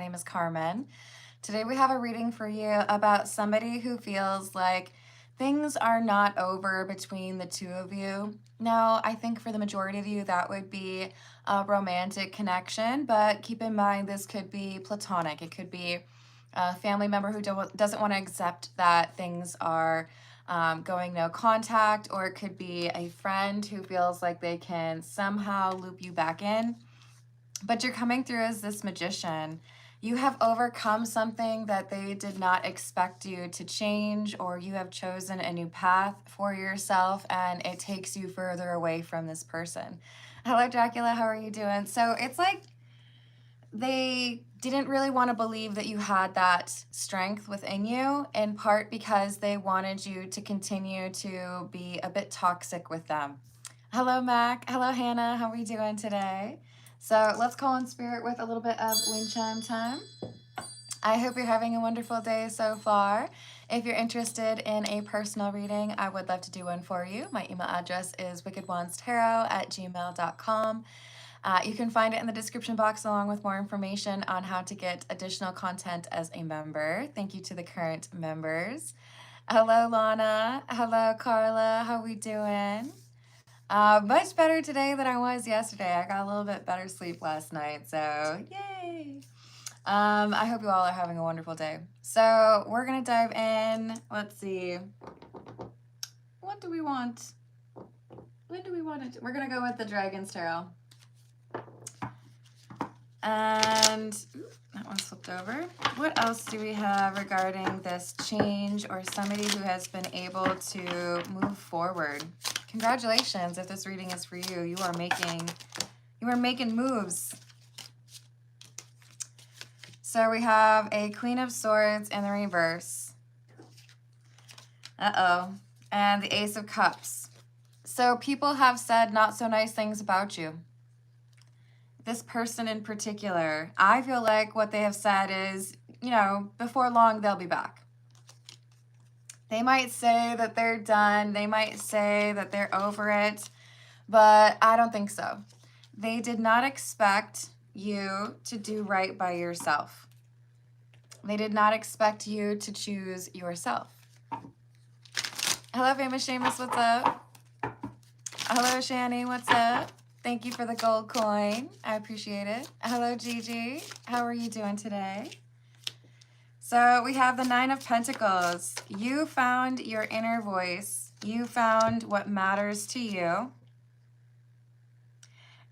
name is Carmen. Today we have a reading for you about somebody who feels like things are not over between the two of you. Now, I think for the majority of you that would be a romantic connection, but keep in mind this could be platonic. It could be a family member who doesn't want to accept that things are going no contact, or it could be a friend who feels like they can somehow loop you back in. But you're coming through as this magician. You have overcome something that they did not expect you to change, or you have chosen a new path for yourself and it takes you further away from this person. Hello, Dracula. How are you doing? So it's like they didn't really want to believe that you had that strength within you, in part because they wanted you to continue to be a bit toxic with them. Hello, Mac. Hello, Hannah. How are we doing today? So let's call in spirit with a little bit of wind chime time. I hope you're having a wonderful day so far. If you're interested in a personal reading, I would love to do one for you. My email address is wickedwandstarot@gmail.com. You can find it in the description box along with more information on how to get additional content as a member. Thank you to the current members. Hello, Lana. Hello, Carla. How we doing? Much better today than I was yesterday. I got a little bit better sleep last night, so yay! I hope you all are having a wonderful day. So we're gonna dive in. Let's see. What do we want? When do we want it? We're gonna go with the Dragon's Tarot. And that one slipped over. What else do we have regarding this change or somebody who has been able to move forward? Congratulations if this reading is for you. You are making moves. So we have a Queen of Swords in the reverse. Uh-oh. And the Ace of Cups. So people have said not so nice things about you. This person in particular, I feel like what they have said is, before long, they'll be back. They might say that they're done. They might say that they're over it, but I don't think so. They did not expect you to do right by yourself. They did not expect you to choose yourself. Hello, Famous Seamus, what's up? Hello, Shani, what's up? Thank you for the gold coin. I appreciate it. Hello, Gigi. How are you doing today? So we have the Nine of Pentacles. You found your inner voice. You found what matters to you.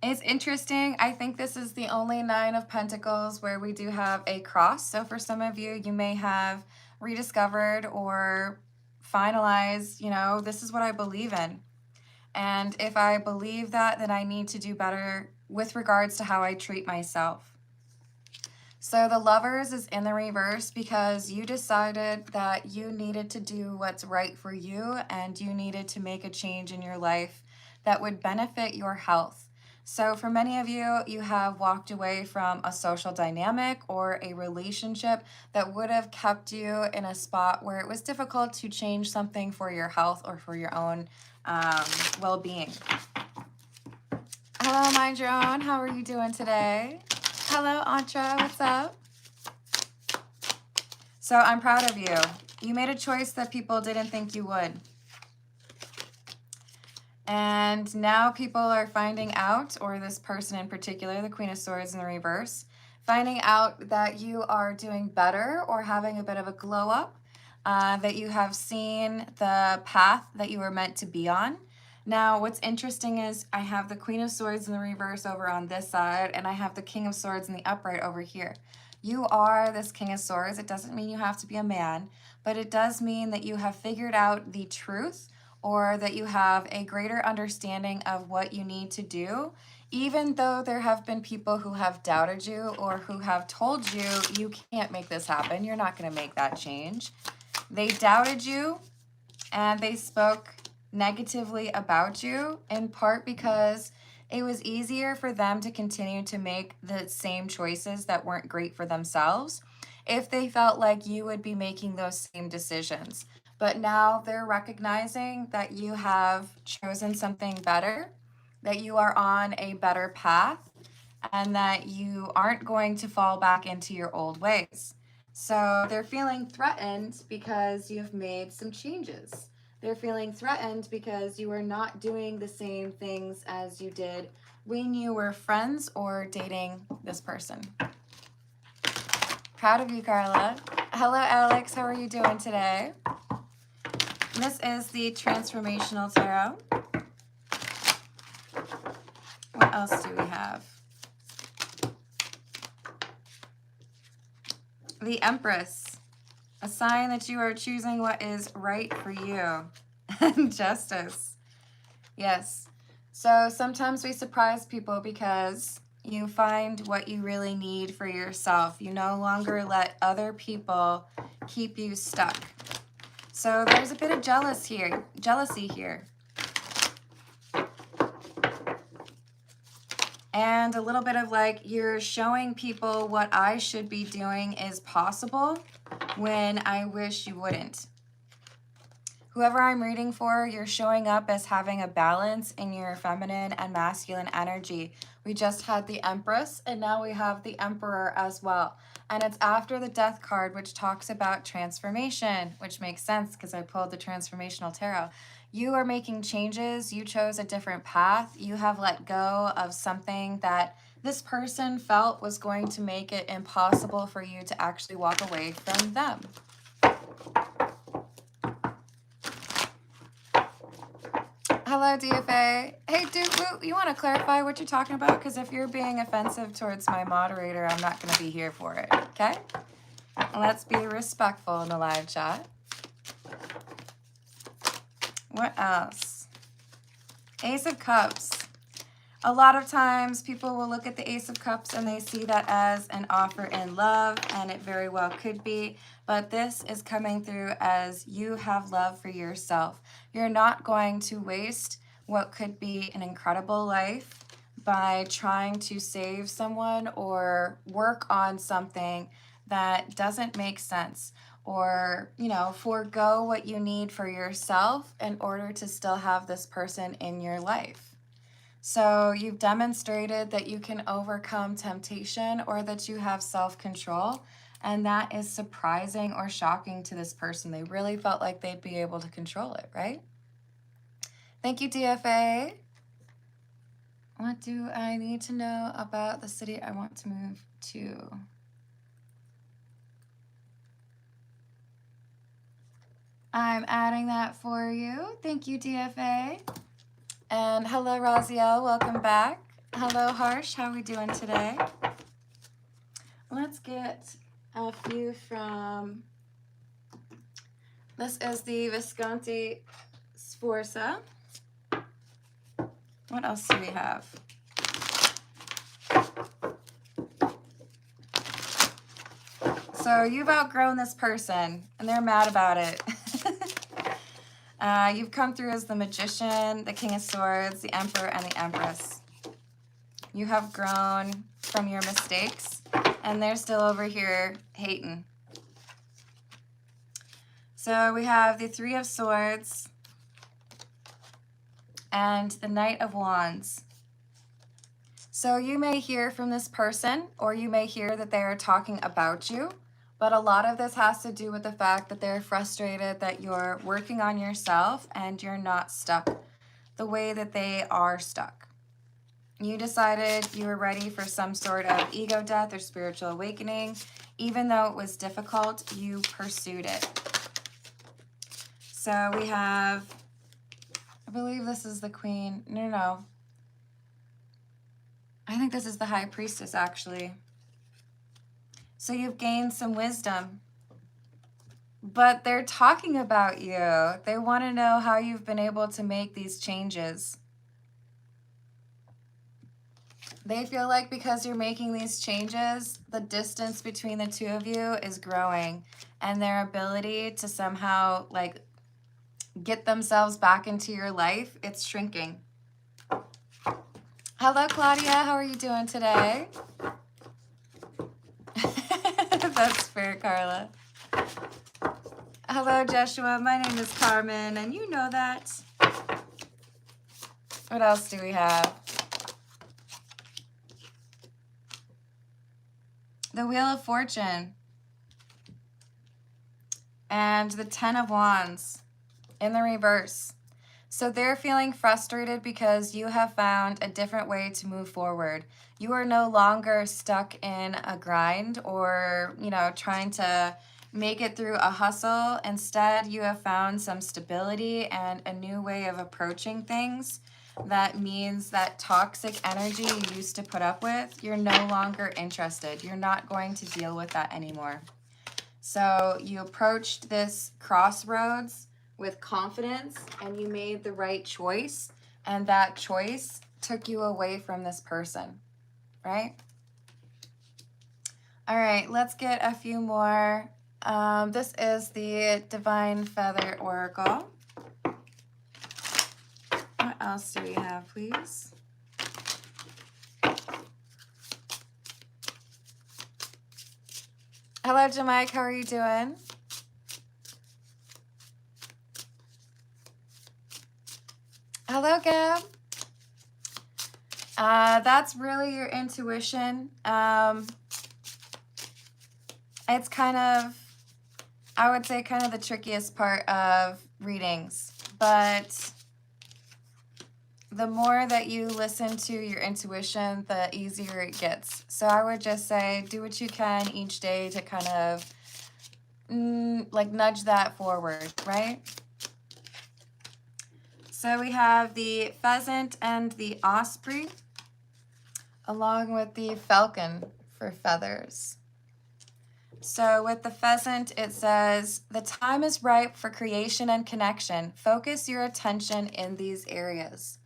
It's interesting. I think this is the only Nine of Pentacles where we do have a cross. So for some of you, you may have rediscovered or finalized, this is what I believe in. And if I believe that, then I need to do better with regards to how I treat myself. So the Lovers is in the reverse because you decided that you needed to do what's right for you and you needed to make a change in your life that would benefit your health. So for many of you, you have walked away from a social dynamic or a relationship that would have kept you in a spot where it was difficult to change something for your health or for your own well-being. Hello, Mind Your Own. How are you doing today? Hello, Antra. What's up? So I'm proud of you. You made a choice that people didn't think you would. And now people are finding out, or this person in particular, the Queen of Swords in the reverse, finding out that you are doing better or having a bit of a glow up, that you have seen the path that you were meant to be on. Now, what's interesting is I have the Queen of Swords in the reverse over on this side, and I have the King of Swords in the upright over here. You are this King of Swords. It doesn't mean you have to be a man, but it does mean that you have figured out the truth, or that you have a greater understanding of what you need to do, even though there have been people who have doubted you or who have told you, you can't make this happen. You're not going to make that change. They doubted you and they spoke negatively about you, in part because it was easier for them to continue to make the same choices that weren't great for themselves if they felt like you would be making those same decisions. But now they're recognizing that you have chosen something better, that you are on a better path, and that you aren't going to fall back into your old ways. So they're feeling threatened because you've made some changes. They're feeling threatened because you are not doing the same things as you did when you were friends or dating this person. Proud of you, Carla. Hello, Alex. How are you doing today? This is the Transformational Tarot. What else do we have? The Empress, a sign that you are choosing what is right for you. And Justice. Yes. So sometimes we surprise people because you find what you really need for yourself. You no longer let other people keep you stuck. So there's a bit of jealousy here. And a little bit of like, you're showing people what I should be doing is possible when I wish you wouldn't. Whoever I'm reading for, you're showing up as having a balance in your feminine and masculine energy. We just had the Empress, and now we have the Emperor as well. And it's after the Death card, which talks about transformation, which makes sense because I pulled the Transformational Tarot. You are making changes. You chose a different path. You have let go of something that this person felt was going to make it impossible for you to actually walk away from them. Hello, DFA. Hey, dude, you want to clarify what you're talking about? Because if you're being offensive towards my moderator, I'm not going to be here for it, okay? Let's be respectful in the live chat. What else? Ace of Cups. A lot of times people will look at the Ace of Cups and they see that as an offer in love, and it very well could be, but this is coming through as you have love for yourself. You're not going to waste what could be an incredible life by trying to save someone or work on something that doesn't make sense, or, you know, forego what you need for yourself in order to still have this person in your life. So you've demonstrated that you can overcome temptation or that you have self-control, and that is surprising or shocking to this person. They really felt like they'd be able to control it, right? Thank you, DFA. What do I need to know about the city I want to move to? I'm adding that for you. Thank you, DFA. And hello, Raziel. Welcome back. Hello, Harsh. How are we doing today? Let's get a few from... This is the Visconti Sforza. What else do we have? So you've outgrown this person, and they're mad about it. You've come through as the Magician, the King of Swords, the Emperor, and the Empress. You have grown from your mistakes, and they're still over here hating. So we have the Three of Swords and the Knight of Wands. So you may hear from this person, or you may hear that they are talking about you, but a lot of this has to do with the fact that they're frustrated that you're working on yourself and you're not stuck the way that they are stuck. You decided you were ready for some sort of ego death or spiritual awakening. Even though it was difficult, you pursued it. So we have, I believe this is the Queen. No. I think this is the High Priestess, actually. So you've gained some wisdom. But they're talking about you. They want to know how you've been able to make these changes. They feel like because you're making these changes, the distance between the two of you is growing, and their ability to somehow like get themselves back into your life, it's shrinking. Hello, Claudia. How are you doing today? That's fair, Carla. Hello, Joshua. My name is Carmen, and you know that. What else do we have? the Wheel of Fortune, and the Ten of Wands in the reverse. So they're feeling frustrated because you have found a different way to move forward. You are no longer stuck in a grind or, you know, trying to make it through a hustle. Instead, you have found some stability and a new way of approaching things. That means that toxic energy you used to put up with, you're no longer interested. You're not going to deal with that anymore. So you approached this crossroads with confidence and you made the right choice, and that choice took you away from this person, right? All right, let's get a few more. This is the Divine Feather Oracle. What else do we have, please? Hello, Jamike. How are you doing? Hello, Gab. That's really your intuition. It's kind of, I would say, kind of the trickiest part of readings. But the more that you listen to your intuition, the easier it gets. So I would just say do what you can each day to kind of like nudge that forward, right? So we have the pheasant and the osprey, along with the falcon for feathers. So with the pheasant, it says, the time is ripe for creation and connection. Focus your attention in these areas.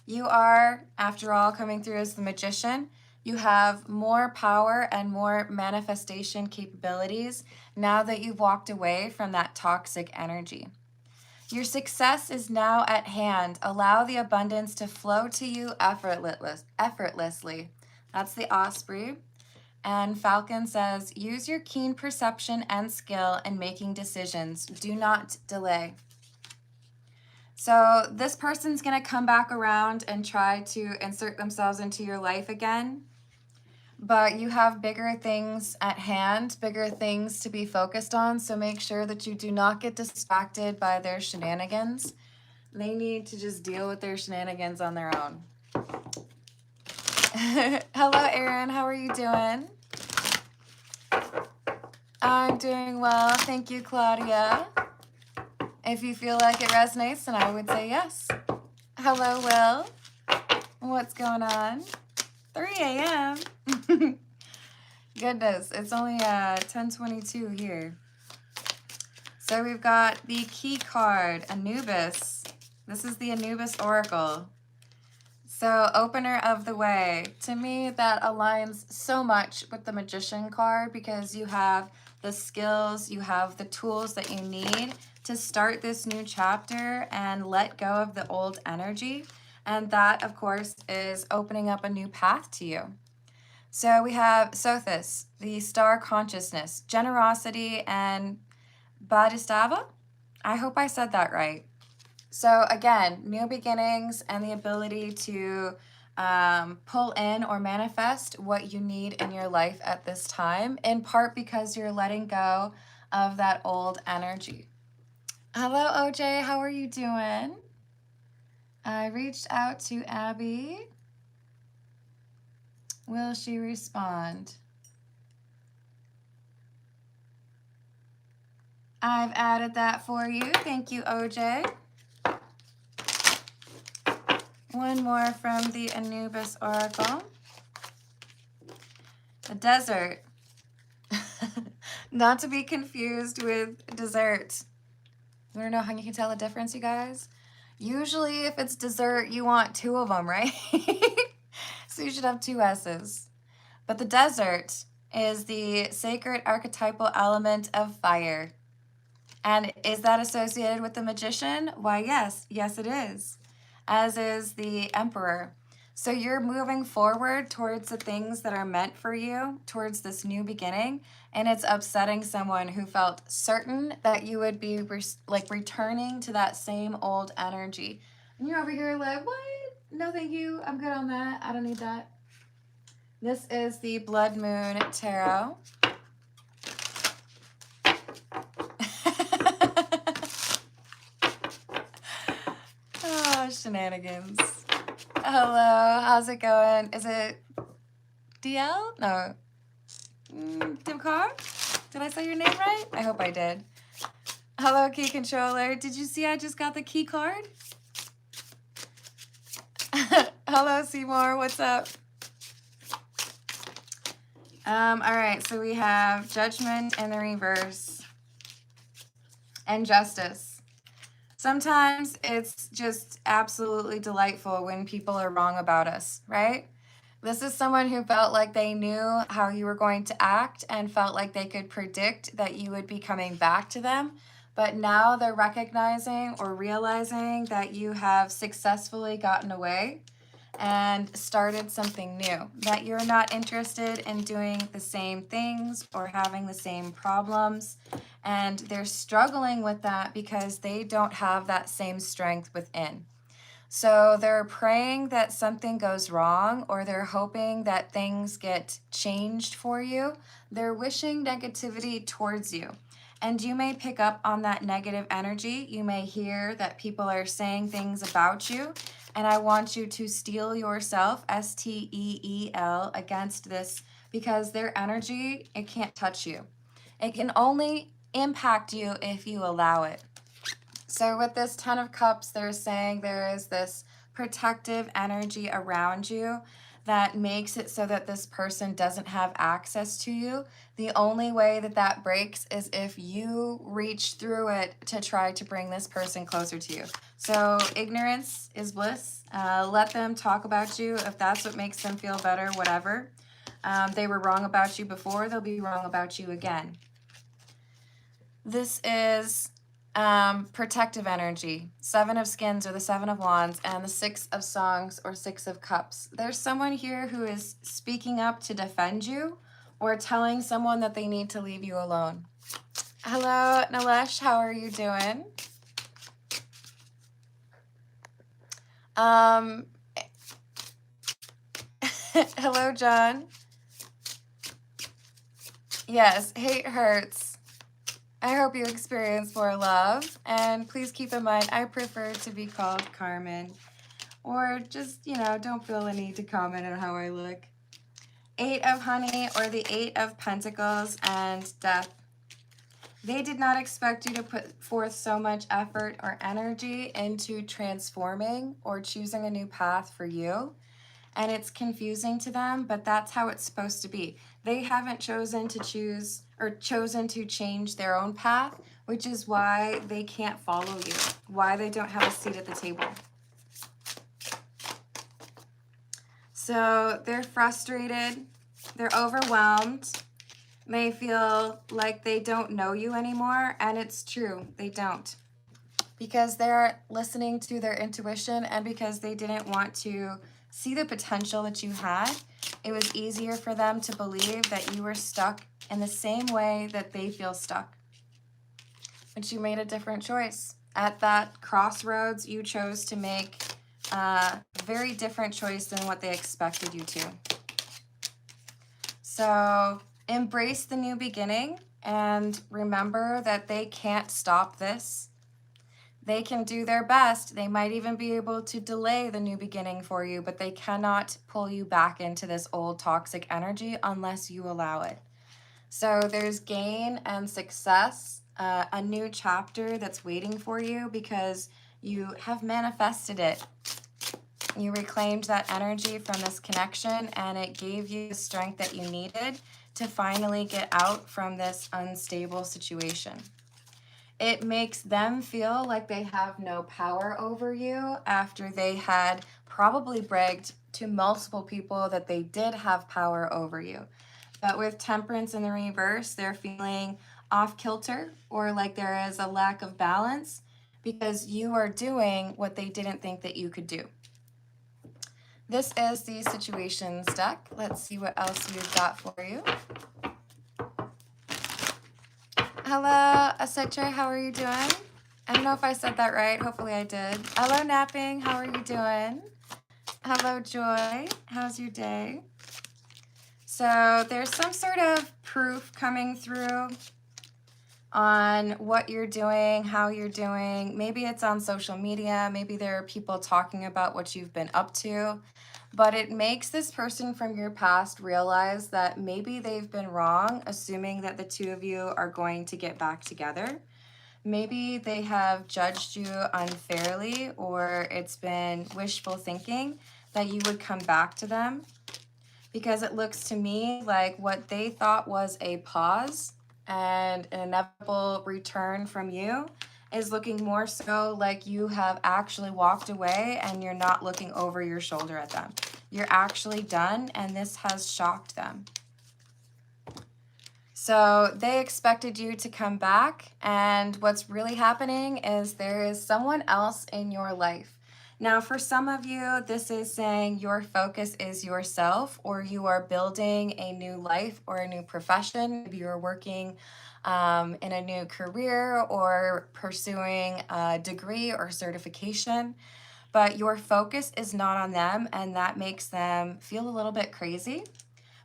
You are, after all, coming through as the magician. You have more power and more manifestation capabilities now that you've walked away from that toxic energy. Your success is now at hand. Allow the abundance to flow to you effortlessly. That's the osprey. And falcon says, use your keen perception and skill in making decisions. Do not delay. So this person's going to come back around and try to insert themselves into your life again. But you have bigger things at hand, bigger things to be focused on. So make sure that you do not get distracted by their shenanigans. They need to just deal with their shenanigans on their own. Hello, Erin. How are you doing? I'm doing well. Thank you, Claudia. If you feel like it resonates, then I would say yes. Hello, Will. What's going on? 3 a.m. Goodness, it's only 10:22 here. So we've got the key card, Anubis. This is the Anubis Oracle. So opener of the way. To me, that aligns so much with the Magician card because you have the skills, you have the tools that you need to start this new chapter and let go of the old energy. And that, of course, is opening up a new path to you. So we have Sothis, the star consciousness, generosity, and Bodhisattva. I hope I said that right. So again, new beginnings and the ability to pull in or manifest what you need in your life at this time, in part because you're letting go of that old energy. Hello, OJ. How are you doing? I reached out to Abby. Will she respond? I've added that for you. Thank you, OJ. One more from the Anubis Oracle. The desert. Not to be confused with dessert. You want to know how you can tell the difference, you guys? Usually if it's dessert, you want 2 of them, right? So you should have 2 S's. But the desert is the sacred archetypal element of fire. And is that associated with the magician? Why, yes. Yes, it is. As is the emperor. So you're moving forward towards the things that are meant for you, towards this new beginning, and it's upsetting someone who felt certain that you would be returning to that same old energy. And you're over here like, what? No, thank you. I'm good on that. I don't need that. This is the Blood Moon Tarot. Oh, shenanigans. Hello, how's it going? Is it DL? No. Dimcar? Did I say your name right? I hope I did. Hello, key controller. Did you see I just got the key card? Hello, Seymour. What's up? All right, so we have Judgment in the reverse and Justice. Sometimes it's just absolutely delightful when people are wrong about us, right? This is someone who felt like they knew how you were going to act and felt like they could predict that you would be coming back to them. But now they're recognizing or realizing that you have successfully gotten away and started something new, that you're not interested in doing the same things or having the same problems. And they're struggling with that because they don't have that same strength within. So they're praying that something goes wrong, or they're hoping that things get changed for you. They're wishing negativity towards you. And you may pick up on that negative energy. You may hear that people are saying things about you. And I want you to steel yourself, S-T-E-E-L, against this, because their energy, it can't touch you. It can only impact you if you allow it. So with this Ten of Cups, they're saying there is this protective energy around you that makes it so that this person doesn't have access to you. The only way that that breaks is if you reach through it to try to bring this person closer to you. So ignorance is bliss. Let them talk about you. If that's what makes them feel better, whatever. They were wrong about you before, they'll be wrong about you again. This is protective energy. Seven of Skins or the Seven of Wands, and the Six of Songs or Six of Cups. There's someone here who is speaking up to defend you or telling someone that they need to leave you alone. Hello, Nilesh. How are you doing? Hello, John. Yes, hate hurts. I hope you experience more love, and please keep in mind, I prefer to be called Carmen, or just, don't feel the need to comment on how I look. Eight of Honey or the Eight of Pentacles and Death. They did not expect you to put forth so much effort or energy into transforming or choosing a new path for you. And it's confusing to them, but that's how it's supposed to be. They haven't chosen to choose or chosen to change their own path, which is why they can't follow you, why they don't have a seat at the table. So they're frustrated, they're overwhelmed, they feel like they don't know you anymore, and it's true, they don't. Because they're listening to their intuition and because they didn't want to see the potential that you had, it was easier for them to believe that you were stuck in the same way that they feel stuck. But you made a different choice. At that crossroads, you chose to make a very different choice than what they expected you to. So embrace the new beginning and remember that they can't stop this. They can do their best. They might even be able to delay the new beginning for you, but they cannot pull you back into this old toxic energy unless you allow it. So there's gain and success, a new chapter that's waiting for you because you have manifested it. You reclaimed that energy from this connection, and it gave you the strength that you needed to finally get out from this unstable situation. It makes them feel like they have no power over you after they had probably bragged to multiple people that they did have power over you. But with Temperance in the reverse, they're feeling off kilter or like there is a lack of balance because you are doing what they didn't think that you could do. This is the Situations deck. Let's see what else we've got for you. Hello, Asetre, how are you doing? I don't know if I said that right. Hopefully I did. Hello, Napping, how are you doing? Hello, Joy, how's your day? So there's some sort of proof coming through on what you're doing, how you're doing. Maybe it's on social media. Maybe there are people talking about what you've been up to. But it makes this person from your past realize that maybe they've been wrong, assuming that the two of you are going to get back together. Maybe they have judged you unfairly, or it's been wishful thinking that you would come back to them. Because it looks to me like what they thought was a pause and an inevitable return from you is looking more so like you have actually walked away and you're not looking over your shoulder at them. You're actually done, and this has shocked them. So they expected you to come back, and what's really happening is there is someone else in your life. Now, for some of you, this is saying your focus is yourself, or you are building a new life or a new profession. Maybe you're working in a new career or pursuing a degree or certification, but your focus is not on them, and that makes them feel a little bit crazy.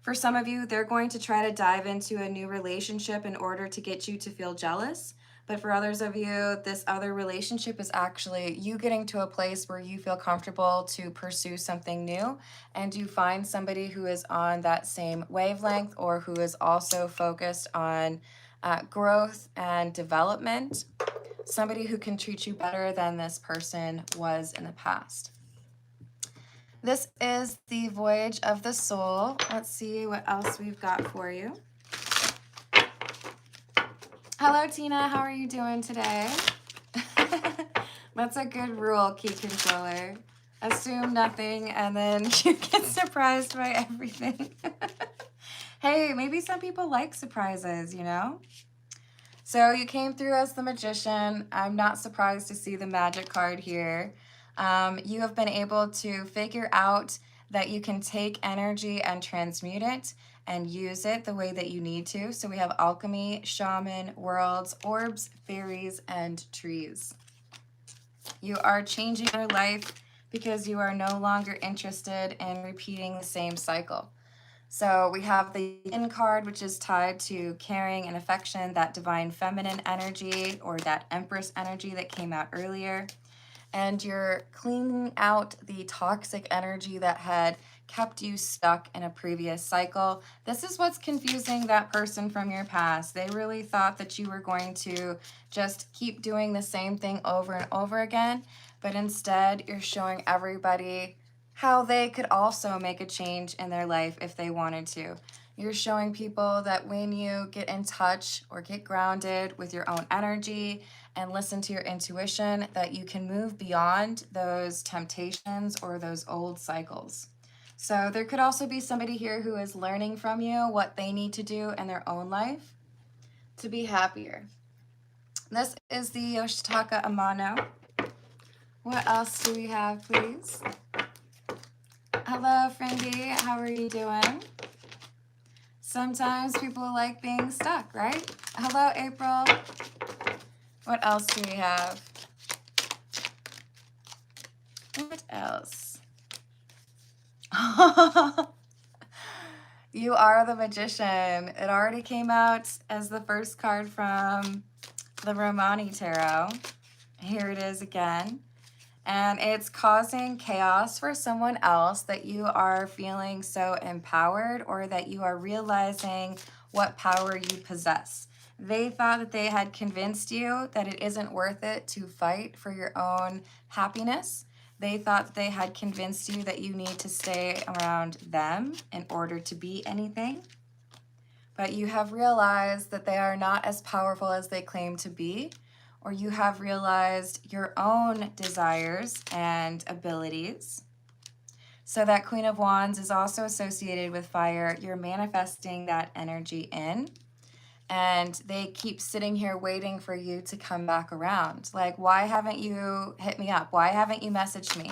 For some of you, they're going to try to dive into a new relationship in order to get you to feel jealous. But for others of you, this other relationship is actually you getting to a place where you feel comfortable to pursue something new, and you find somebody who is on that same wavelength or who is also focused on growth and development, somebody who can treat you better than this person was in the past. This is the voyage of the soul. Let's see what else we've got for you. Hello, Tina. How are you doing today? That's a good rule, key controller. Assume nothing and then you get surprised by everything. Hey, maybe some people like surprises, you know? So you came through as the magician. I'm not surprised to see the magic card here. You have been able to figure out that you can take energy and transmute it and use it the way that you need to. So we have alchemy, shaman, worlds, orbs, fairies, and trees. You are changing your life because you are no longer interested in repeating the same cycle. So we have the Yin card, which is tied to caring and affection, that divine feminine energy or that empress energy that came out earlier. And you're cleaning out the toxic energy that had kept you stuck in a previous cycle. This is what's confusing that person from your past. They really thought that you were going to just keep doing the same thing over and over again, but instead you're showing everybody how they could also make a change in their life if they wanted to. You're showing people that when you get in touch or get grounded with your own energy and listen to your intuition, that you can move beyond those temptations or those old cycles. So there could also be somebody here who is learning from you what they need to do in their own life to be happier. This is the Yoshitaka Amano. What else do we have, please? Hello, friendy. How are you doing? Sometimes people like being stuck, right? Hello, April. What else do we have? What else? You are the magician. It already came out as the first card from the Romani Tarot. Here it is again. And it's causing chaos for someone else, that you are feeling so empowered or that you are realizing what power you possess. They thought that they had convinced you that it isn't worth it to fight for your own happiness. They thought that they had convinced you that you need to stay around them in order to be anything. But you have realized that they are not as powerful as they claim to be, or you have realized your own desires and abilities. So that Queen of Wands is also associated with fire. You're manifesting that energy in, and they keep sitting here waiting for you to come back around. Like, why haven't you hit me up? Why haven't you messaged me?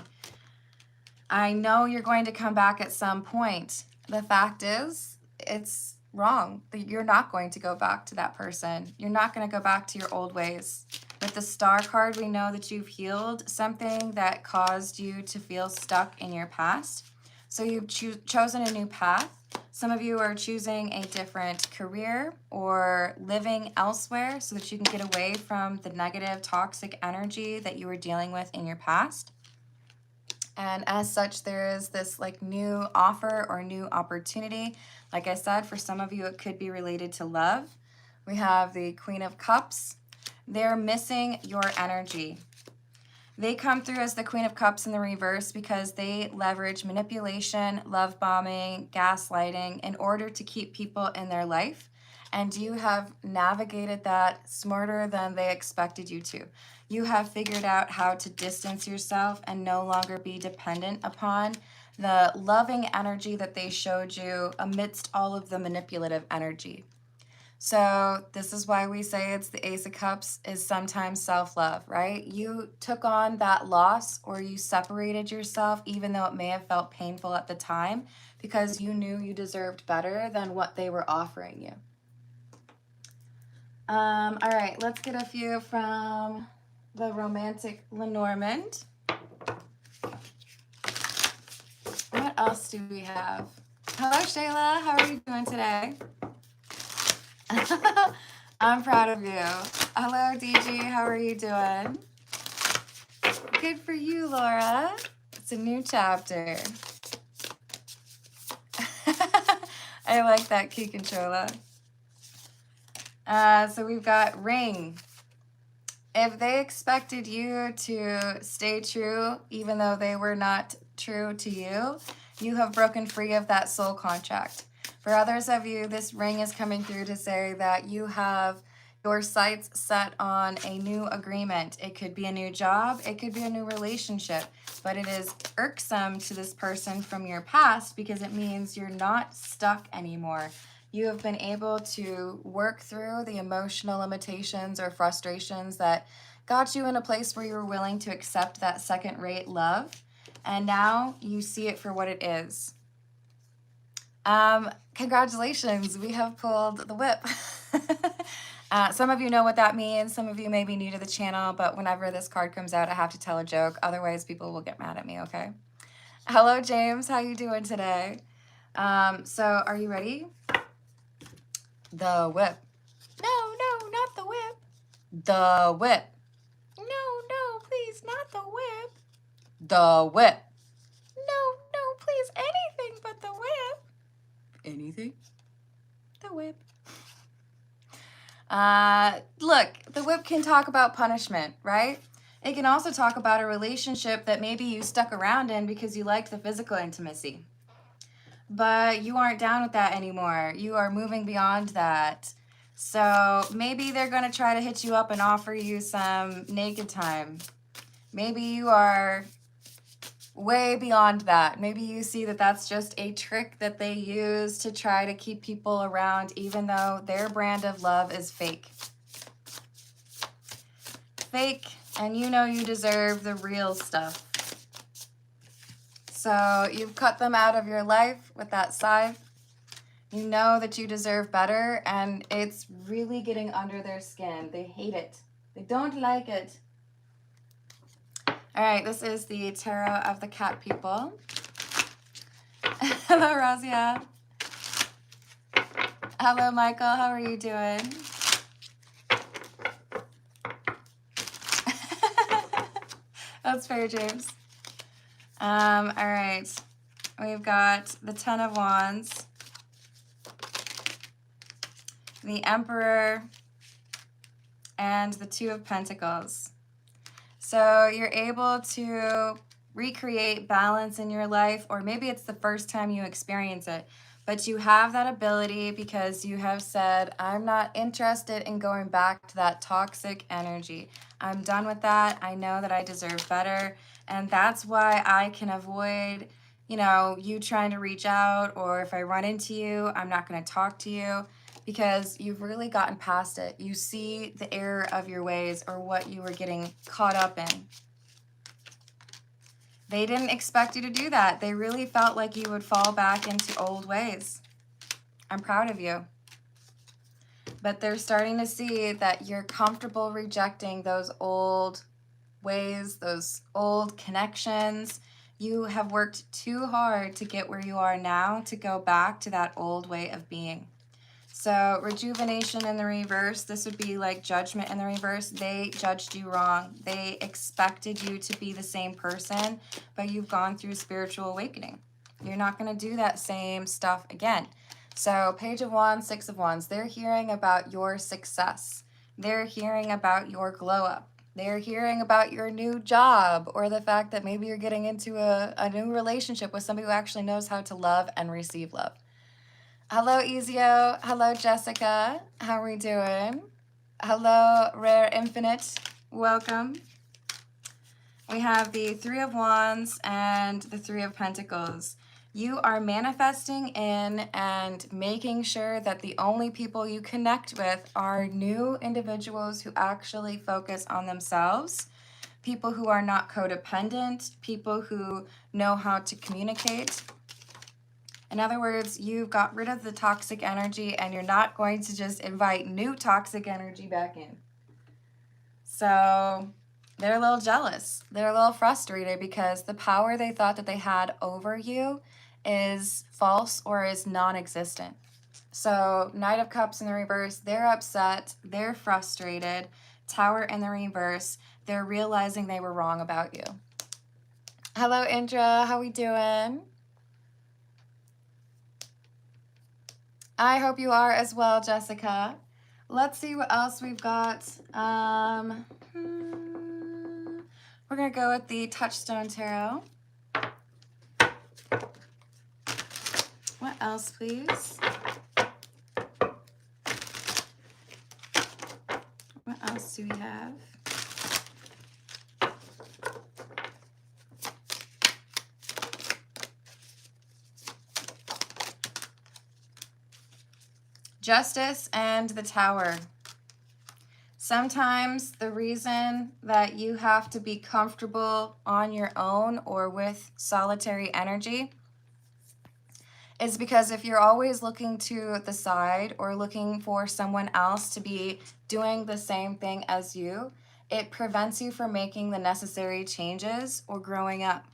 I know you're going to come back at some point. The fact is, it's wrong. You're not going to go back to that person. You're not going to go back to your old ways. With the Star card, we know that you've healed something that caused you to feel stuck in your past. So you've chosen a new path. Some of you are choosing a different career or living elsewhere so that you can get away from the negative, toxic energy that you were dealing with in your past. And as such, there is this like new offer or new opportunity. Like I said, for some of you, it could be related to love. We have the Queen of Cups. They're missing your energy. They come through as the Queen of Cups in the reverse because they leverage manipulation, love bombing, gaslighting in order to keep people in their life. And you have navigated that smarter than they expected you to. You have figured out how to distance yourself and no longer be dependent upon the loving energy that they showed you amidst all of the manipulative energy. So this is why we say it's the Ace of Cups is sometimes self-love, right? You took on that loss or you separated yourself even though it may have felt painful at the time because you knew you deserved better than what they were offering you. All right, let's get a few from the romantic Lenormand. What else do we have? Hello, Shayla. How are you doing today? I'm proud of you. Hello, DG. How are you doing? Good for you, Laura. It's a new chapter. I like that, Kikanchola. So we've got Ring. If they expected you to stay true, even though they were not true to you, you have broken free of that soul contract. For others of you, this ring is coming through to say that you have your sights set on a new agreement. It could be a new job, it could be a new relationship, but it is irksome to this person from your past because it means you're not stuck anymore. You have been able to work through the emotional limitations or frustrations that got you in a place where you were willing to accept that second-rate love, and now you see it for what it is. Congratulations, we have pulled the whip. Some of you know what that means. Some of you may be new to the channel, but whenever this card comes out, I have to tell a joke. Otherwise, people will get mad at me, okay? Hello, James. How you doing today? So are you ready? The whip. No, not the whip. The whip. No, please, not the whip. The whip. No, please, anything but the whip. Anything? The whip. Look, the whip can talk about punishment, right? It can also talk about a relationship that maybe you stuck around in because you liked the physical intimacy. But you aren't down with that anymore. You are moving beyond that. So maybe they're going to try to hit you up and offer you some naked time. Maybe you are way beyond that. Maybe you see that that's just a trick that they use to try to keep people around, even though their brand of love is fake. Fake, and you know you deserve the real stuff. So you've cut them out of your life with that scythe. You know that you deserve better, and it's really getting under their skin. They hate it. They don't like it. All right, this is the Tarot of the Cat People. Hello, Razia. Hello, Michael. How are you doing? That's fair, James. All right. We've got the Ten of Wands, the Emperor, and the Two of Pentacles. So you're able to recreate balance in your life, or maybe it's the first time you experience it, but you have that ability because you have said, I'm not interested in going back to that toxic energy. I'm done with that. I know that I deserve better. And that's why I can avoid, you trying to reach out, or if I run into you, I'm not going to talk to you. Because you've really gotten past it. You see the error of your ways or what you were getting caught up in. They didn't expect you to do that. They really felt like you would fall back into old ways. I'm proud of you. But they're starting to see that you're comfortable rejecting those old ways, those old connections. You have worked too hard to get where you are now to go back to that old way of being. So rejuvenation in the reverse, this would be like judgment in the reverse. They judged you wrong. They expected you to be the same person, but you've gone through spiritual awakening. You're not going to do that same stuff again. So Page of Wands, Six of Wands, they're hearing about your success. They're hearing about your glow up. They're hearing about your new job, or the fact that maybe you're getting into a new relationship with somebody who actually knows how to love and receive love. Hello, Ezio. Hello, Jessica. How are we doing? Hello, Rare Infinite. Welcome. We have the Three of Wands and the Three of Pentacles. You are manifesting in and making sure that the only people you connect with are new individuals who actually focus on themselves, people who are not codependent, people who know how to communicate. In other words, you've got rid of the toxic energy and you're not going to just invite new toxic energy back in. So they're a little jealous. They're a little frustrated because the power they thought that they had over you is false or is non-existent. So Knight of Cups in the reverse, they're upset, they're frustrated. Tower in the reverse, they're realizing they were wrong about you. Hello, Indra. How we doing? I hope you are as well, Jessica. Let's see what else we've got. We're going to go with the Touchstone Tarot. What else, please? What else do we have? Justice and the Tower. Sometimes the reason that you have to be comfortable on your own or with solitary energy is because if you're always looking to the side or looking for someone else to be doing the same thing as you, it prevents you from making the necessary changes or growing up.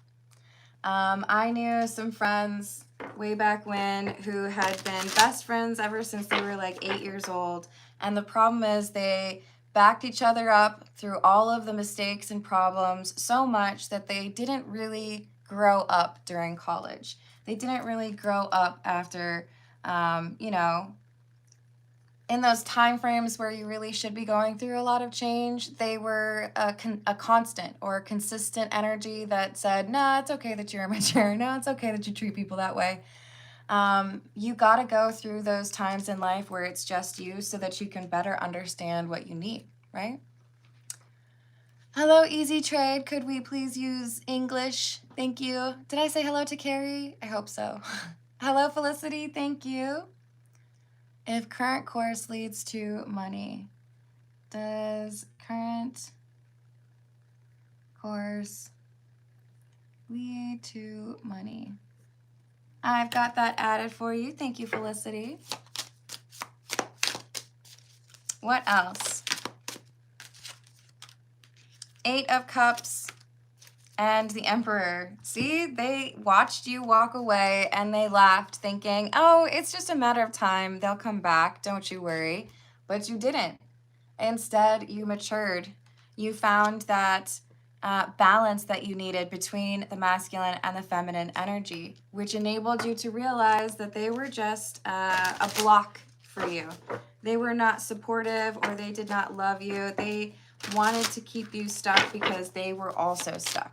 I knew some friends way back when who had been best friends ever since they were like 8 years old. And the problem is they backed each other up through all of the mistakes and problems so much that they didn't really grow up during college. They didn't really grow up after, you know, in those time frames where you really should be going through a lot of change. They were a constant or a consistent energy that said, nah, it's okay that you're immature. No, it's okay that you treat people that way. You got to go through those times in life where it's just you so that you can better understand what you need, right? Hello, Easy Trade. Could we please use English? Thank you. Did I say hello to Carrie? I hope so. Hello, Felicity. Thank you. If current course leads to money, does current course lead to money? I've got that added for you. Thank you, Felicity. What else? Eight of Cups and the Emperor. See, they watched you walk away and they laughed thinking, oh, it's just a matter of time. They'll come back. Don't you worry. But you didn't. Instead, you matured. You found that balance that you needed between the masculine and the feminine energy, which enabled you to realize that they were just a block for you. They were not supportive or they did not love you. They wanted to keep you stuck because they were also stuck.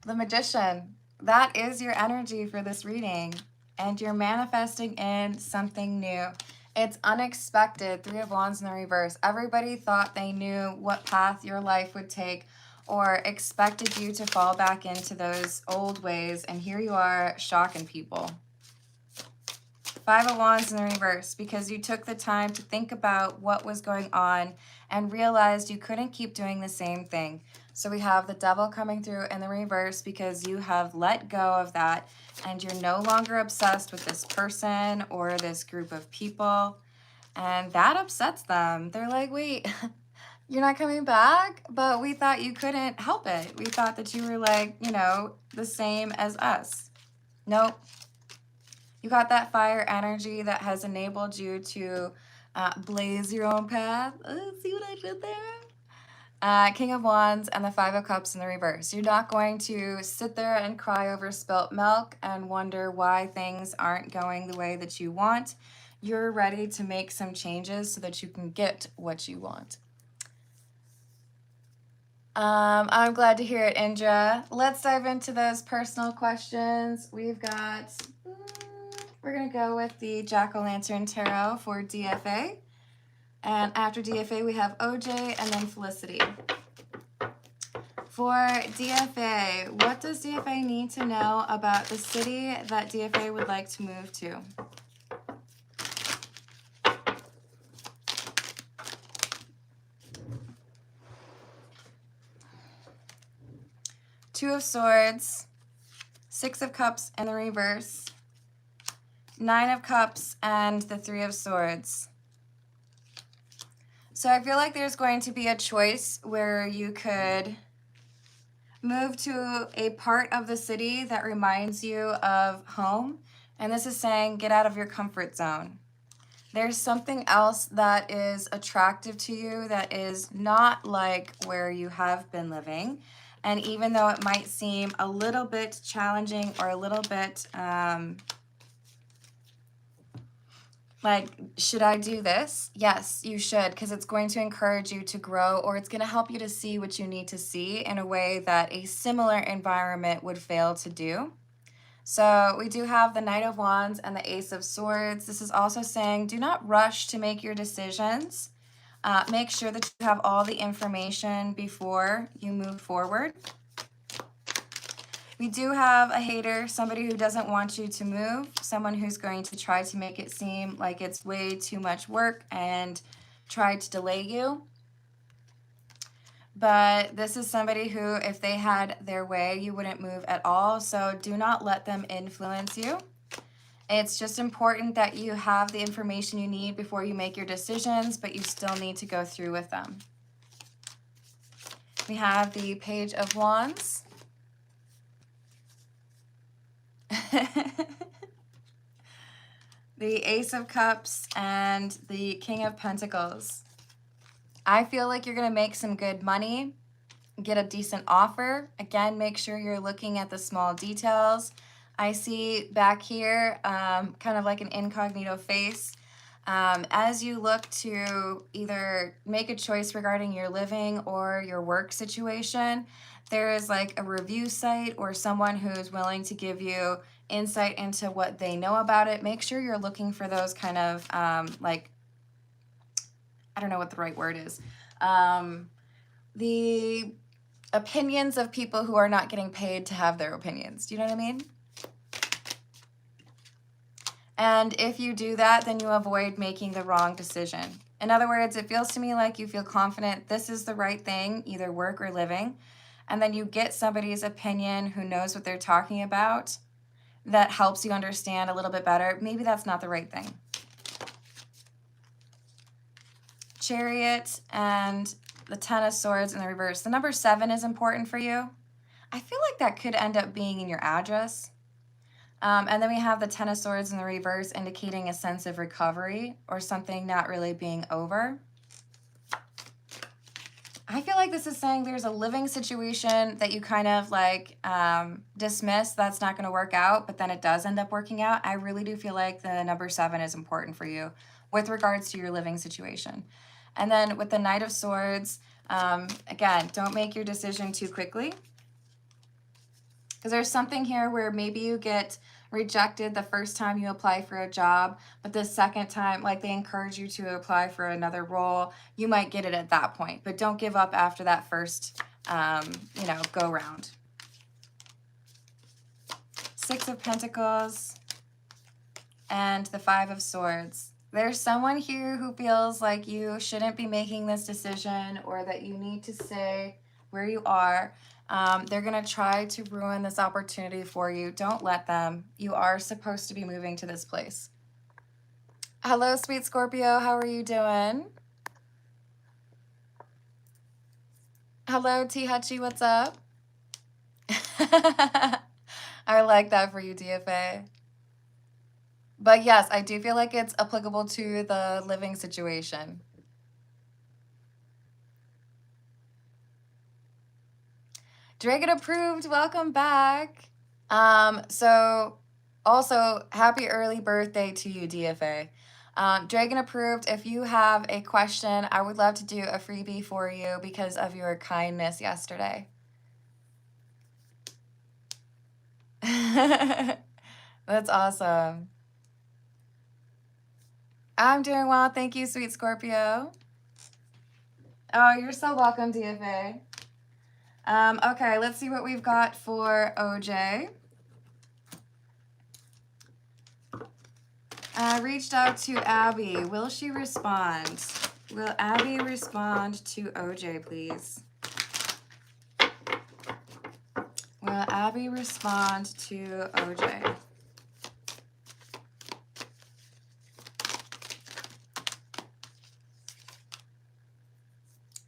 The Magician, that is your energy for this reading, and you're manifesting in something new. It's unexpected. Three of Wands in the reverse. Everybody thought they knew what path your life would take or expected you to fall back into those old ways, and here you are shocking people. Five of Wands in the reverse, because you took the time to think about what was going on and realized you couldn't keep doing the same thing. So we have the Devil coming through in the reverse because you have let go of that and you're no longer obsessed with this person or this group of people. And that upsets them. They're like, wait, You're not coming back, but we thought you couldn't help it. We thought that you were like, you know, the same as us. Nope. You got that fire energy that has enabled you to blaze your own path. See what I did there? King of Wands and the Five of Cups in the reverse. You're not going to sit there and cry over spilt milk and wonder why things aren't going the way that you want. You're ready to make some changes so that you can get what you want. I'm glad to hear it, Indra. Let's dive into those personal questions. We've got, we're going to go with the Jack-o'-lantern tarot for DFA. And after DFA, we have OJ and then Felicity. For DFA, what does DFA need to know about the city that DFA would like to move to? Two of Swords, Six of Cups in the reverse, Nine of Cups, and the Three of Swords. So I feel like there's going to be a choice where you could move to a part of the city that reminds you of home. And this is saying get out of your comfort zone. There's something else that is attractive to you that is not like where you have been living. And even though it might seem a little bit challenging or a little bit like, should I do this? Yes, you should, because it's going to encourage you to grow, or it's going to help you to see what you need to see in a way that a similar environment would fail to do. So we do have the Knight of Wands and the Ace of Swords. This is also saying do not rush to make your decisions. Make sure that you have all the information before you move forward. We do have a hater, somebody who doesn't want you to move, someone who's going to try to make it seem like it's way too much work and try to delay you. But this is somebody who, if they had their way, you wouldn't move at all. So do not let them influence you. It's just important that you have the information you need before you make your decisions, but you still need to go through with them. We have the Page of Wands. The Ace of Cups and the King of Pentacles. I feel like you're going to make some good money, get a decent offer. Again, make sure you're looking at the small details. I see back here kind of like an incognito face. As you look to either make a choice regarding your living or your work situation, there is like a review site or someone who's willing to give you insight into what they know about it. Make sure you're looking for those kind of like, I don't know what the right word is. The opinions of people who are not getting paid to have their opinions. Do you know what I mean? And if you do that, then you avoid making the wrong decision. In other words, it feels to me like you feel confident this is the right thing, either work or living. And then you get somebody's opinion who knows what they're talking about that helps you understand a little bit better. Maybe that's not the right thing. Chariot and the Ten of Swords in the reverse. The number 7 is important for you. I feel like that could end up being in your address. And then we have the Ten of Swords in the reverse, indicating a sense of recovery or something not really being over. I feel like this is saying there's a living situation that you kind of like dismiss that's not going to work out, but then it does end up working out. I really do feel like the number 7 is important for you with regards to your living situation. And then with the Knight of Swords, again, don't make your decision too quickly. Because there's something here where maybe you get rejected the first time you apply for a job, but the second time, like they encourage you to apply for another role, you might get it at that point. But don't give up after that first, go round. Six of Pentacles and the Five of Swords. There's someone here who feels like you shouldn't be making this decision or that you need to stay where you are. They're going to try to ruin this opportunity for you. Don't let them. You are supposed to be moving to this place. Hello, sweet Scorpio. How are you doing? Hello, T Hutchie, what's up? I like that for you, DFA. But yes, I do feel like it's applicable to the living situation. Dragon approved, welcome back. So also happy early birthday to you, DFA. Dragon approved, if you have a question, I would love to do a freebie for you because of your kindness yesterday. That's awesome. I'm doing well. Thank you, sweet Scorpio. Oh, you're so welcome, DFA. Okay, let's see what we've got for OJ. I reached out to Abby. Will she respond? Will Abby respond to OJ, please? Will Abby respond to OJ?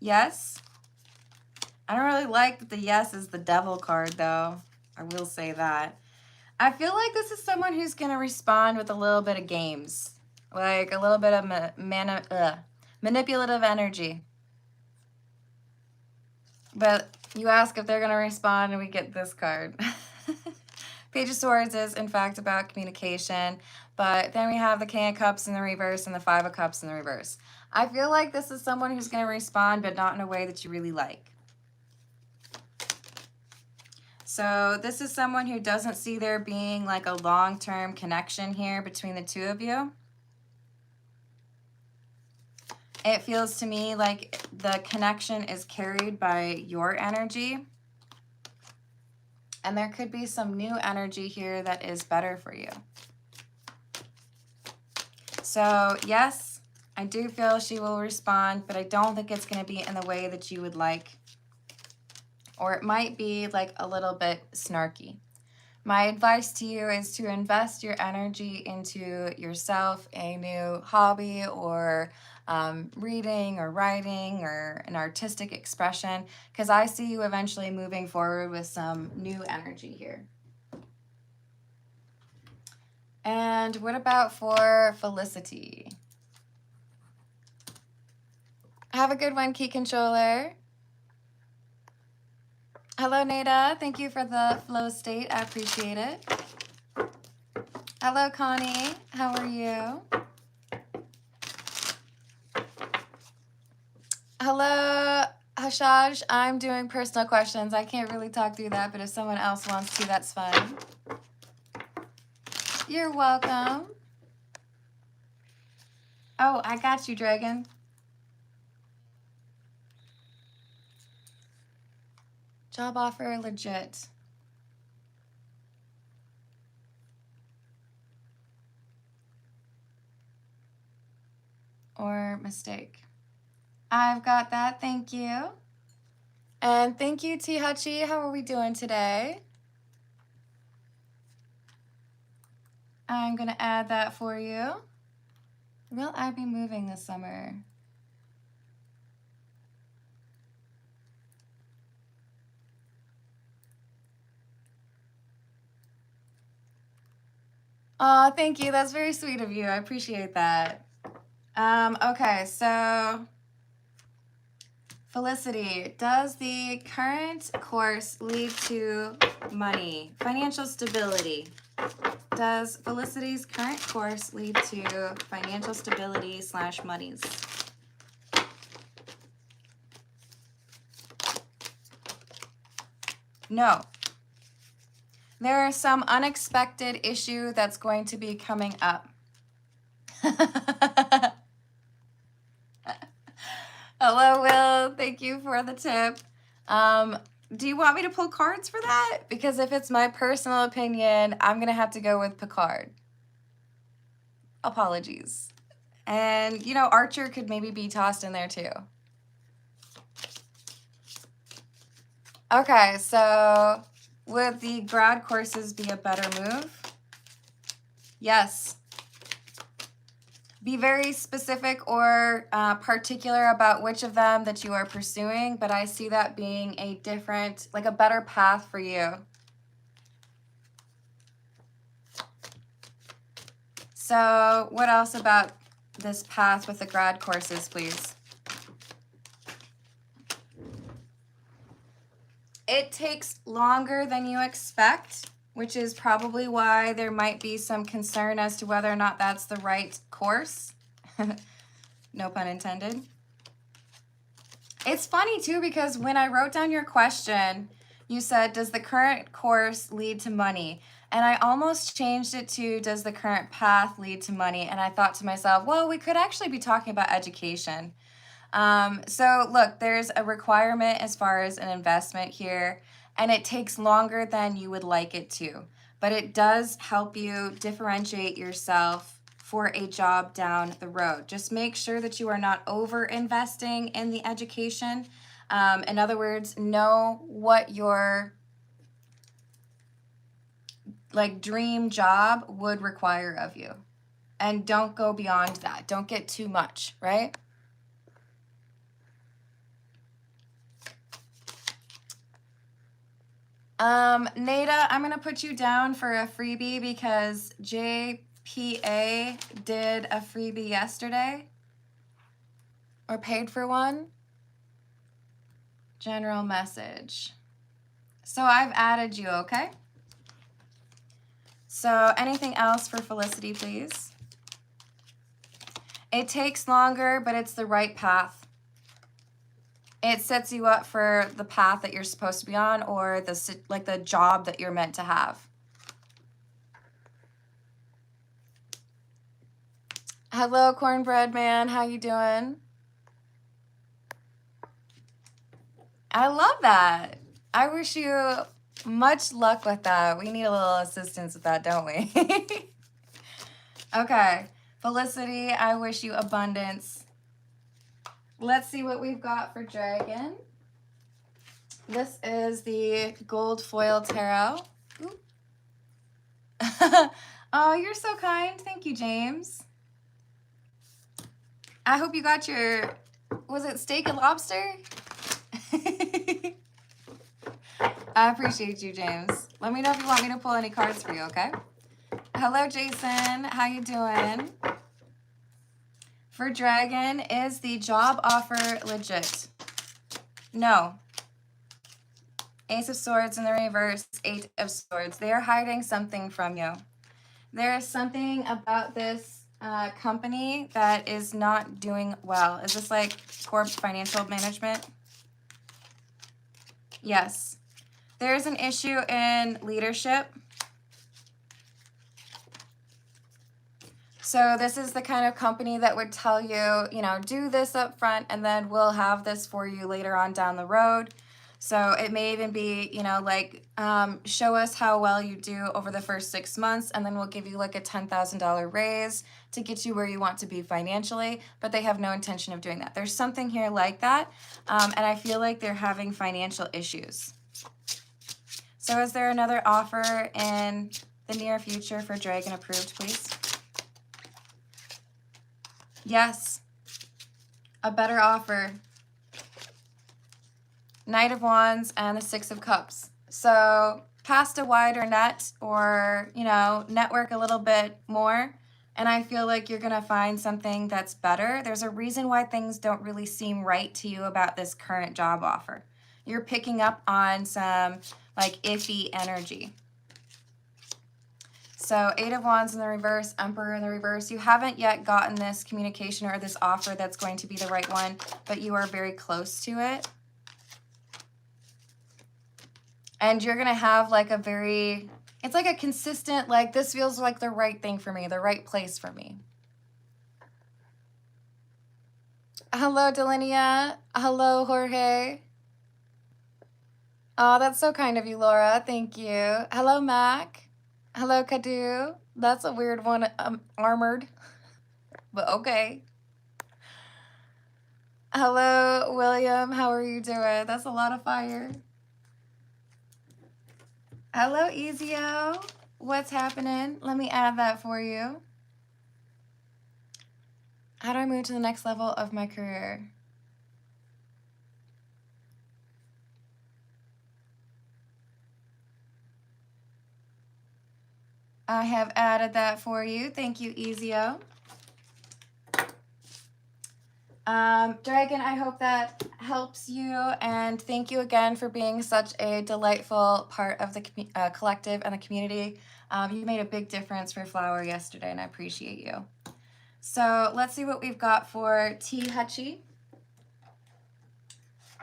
Yes? I don't really like that the yes is the devil card, though. I will say that. I feel like this is someone who's going to respond with a little bit of games. Like a little bit of manipulative energy. But you ask if they're going to respond and we get this card. Page of Swords is, in fact, about communication. But then we have the King of Cups in the reverse and the Five of Cups in the reverse. I feel like this is someone who's going to respond, but not in a way that you really like. So this is someone who doesn't see there being like a long-term connection here between the two of you. It feels to me like the connection is carried by your energy. And there could be some new energy here that is better for you. So yes, I do feel she will respond, but I don't think it's going to be in the way that you would like. Or it might be like a little bit snarky. My advice to you is to invest your energy into yourself, a new hobby or reading or writing or an artistic expression, because I see you eventually moving forward with some new energy here. And what about for Felicity? Have a good one, Key Controller. Hello, Nada. Thank you for the flow state. I appreciate it. Hello, Connie. How are you? Hello, Hashaj. I'm doing personal questions. I can't really talk through that, but if someone else wants to, that's fine. You're welcome. Oh, I got you, Dragon. Job offer legit. Or mistake. I've got that, thank you. And thank you, T Hutchie. How are we doing today? I'm gonna add that for you. Will I be moving this summer? Oh, thank you. That's very sweet of you. I appreciate that. Okay, so Felicity, does the current course lead to money, financial stability? Does Felicity's current course lead to financial stability / monies? No. There is some unexpected issue that's going to be coming up. Hello, Will. Thank you for the tip. Do you want me to pull cards for that? Because if it's my personal opinion, I'm going to have to go with Picard. Apologies. And, you know, Archer could maybe be tossed in there too. Okay, so would the grad courses be a better move? Yes. Be very specific or particular about which of them that you are pursuing, but I see that being a different, like a better path for you. So what else about this path with the grad courses, please? It takes longer than you expect, which is probably why there might be some concern as to whether or not that's the right course. No pun intended. It's funny too, because when I wrote down your question, you said, does the current course lead to money? And I almost changed it to, does the current path lead to money? And I thought to myself, well, we could actually be talking about education. So look, there's a requirement as far as an investment here, and it takes longer than you would like it to, but it does help you differentiate yourself for a job down the road. Just make sure that you are not over investing in the education. In other words, know what your like dream job would require of you, and don't go beyond that. Don't get too much, right? Nada, I'm going to put you down for a freebie because JPA did a freebie yesterday, or paid for one. General message. So I've added you, okay? So anything else for Felicity, please? It takes longer, but it's the right path. It sets you up for the path that you're supposed to be on, or the job that you're meant to have. Hello, Cornbread Man. How you doing? I love that. I wish you much luck with that. We need a little assistance with that, don't we? Okay. Felicity, I wish you abundance. Let's see what we've got for Dragon. This is the gold foil tarot. Oh, you're so kind. Thank you, James. I hope you got your, was it steak and lobster? I appreciate you, James. Let me know if you want me to pull any cards for you, okay? Hello, Jason. How you doing? For Dragon, is the job offer legit? No. Ace of Swords in the reverse, Eight of Swords. They are hiding something from you. There is something about this company that is not doing well. Is this like Corp Financial Management? Yes. There's an issue in leadership. So this is the kind of company that would tell you, you know, do this up front and then we'll have this for you later on down the road. So it may even be, you know, like show us how well you do over the first 6 months and then we'll give you like a $10,000 raise to get you where you want to be financially, but they have no intention of doing that. There's something here like that, and I feel like they're having financial issues. So is there another offer in the near future for Dragon approved, please? Yes, a better offer. Knight of Wands and the Six of Cups. So cast a wider net, or, you know, network a little bit more, and I feel like you're going to find something that's better. There's a reason why things don't really seem right to you about this current job offer. You're picking up on some like iffy energy. So Eight of Wands in the reverse, Emperor in the reverse. You haven't yet gotten this communication or this offer that's going to be the right one, but you are very close to it. And you're going to have like a very, it's like a consistent, like this feels like the right thing for me, the right place for me. Hello, Delinia. Hello, Jorge. Oh, that's so kind of you, Laura. Thank you. Hello, Mac. Hello, Kadu. That's a weird one, armored, but okay. Hello, William. How are you doing? That's a lot of fire. Hello, Ezio. What's happening? Let me add that for you. How do I move to the next level of my career? I have added that for you. Thank you, Ezio. Dragon, I hope that helps you, and thank you again for being such a delightful part of the collective and the community. You made a big difference for Flower yesterday, and I appreciate you. So let's see what we've got for T. Hutchie.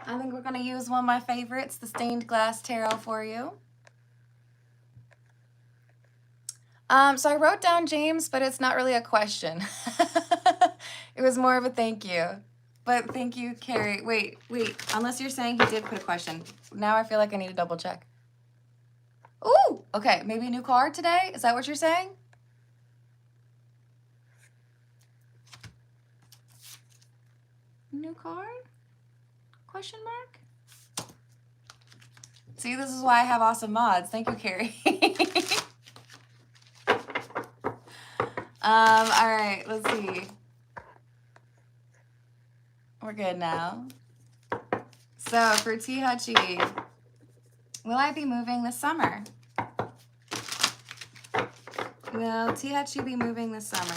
I think we're going to use one of my favorites, the Stained Glass Tarot, for you. So I wrote down James, but it's not really a question. It was more of a thank you. But thank you, Carrie. Wait. Unless you're saying he did put a question. Now I feel like I need to double check. Ooh, okay. Maybe a new card today? Is that what you're saying? New card? Question mark? See, this is why I have awesome mods. Thank you, Carrie. All right, let's see. We're good now. So for T. Hutchie, will I be moving this summer? Will T. Hutchie be moving this summer?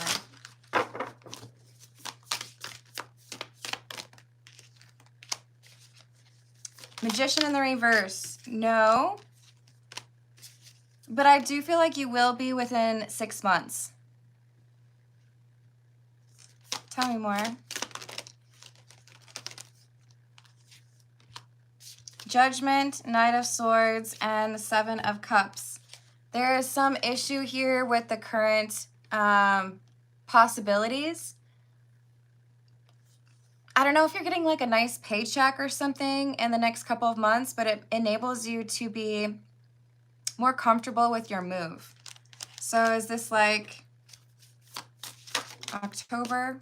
Magician in the reverse, no. But I do feel like you will be within 6 months. Tell me more. Judgment, Knight of Swords, and the Seven of Cups. There is some issue here with the current possibilities. I don't know if you're getting like a nice paycheck or something in the next couple of months, but it enables you to be more comfortable with your move. So is this like October?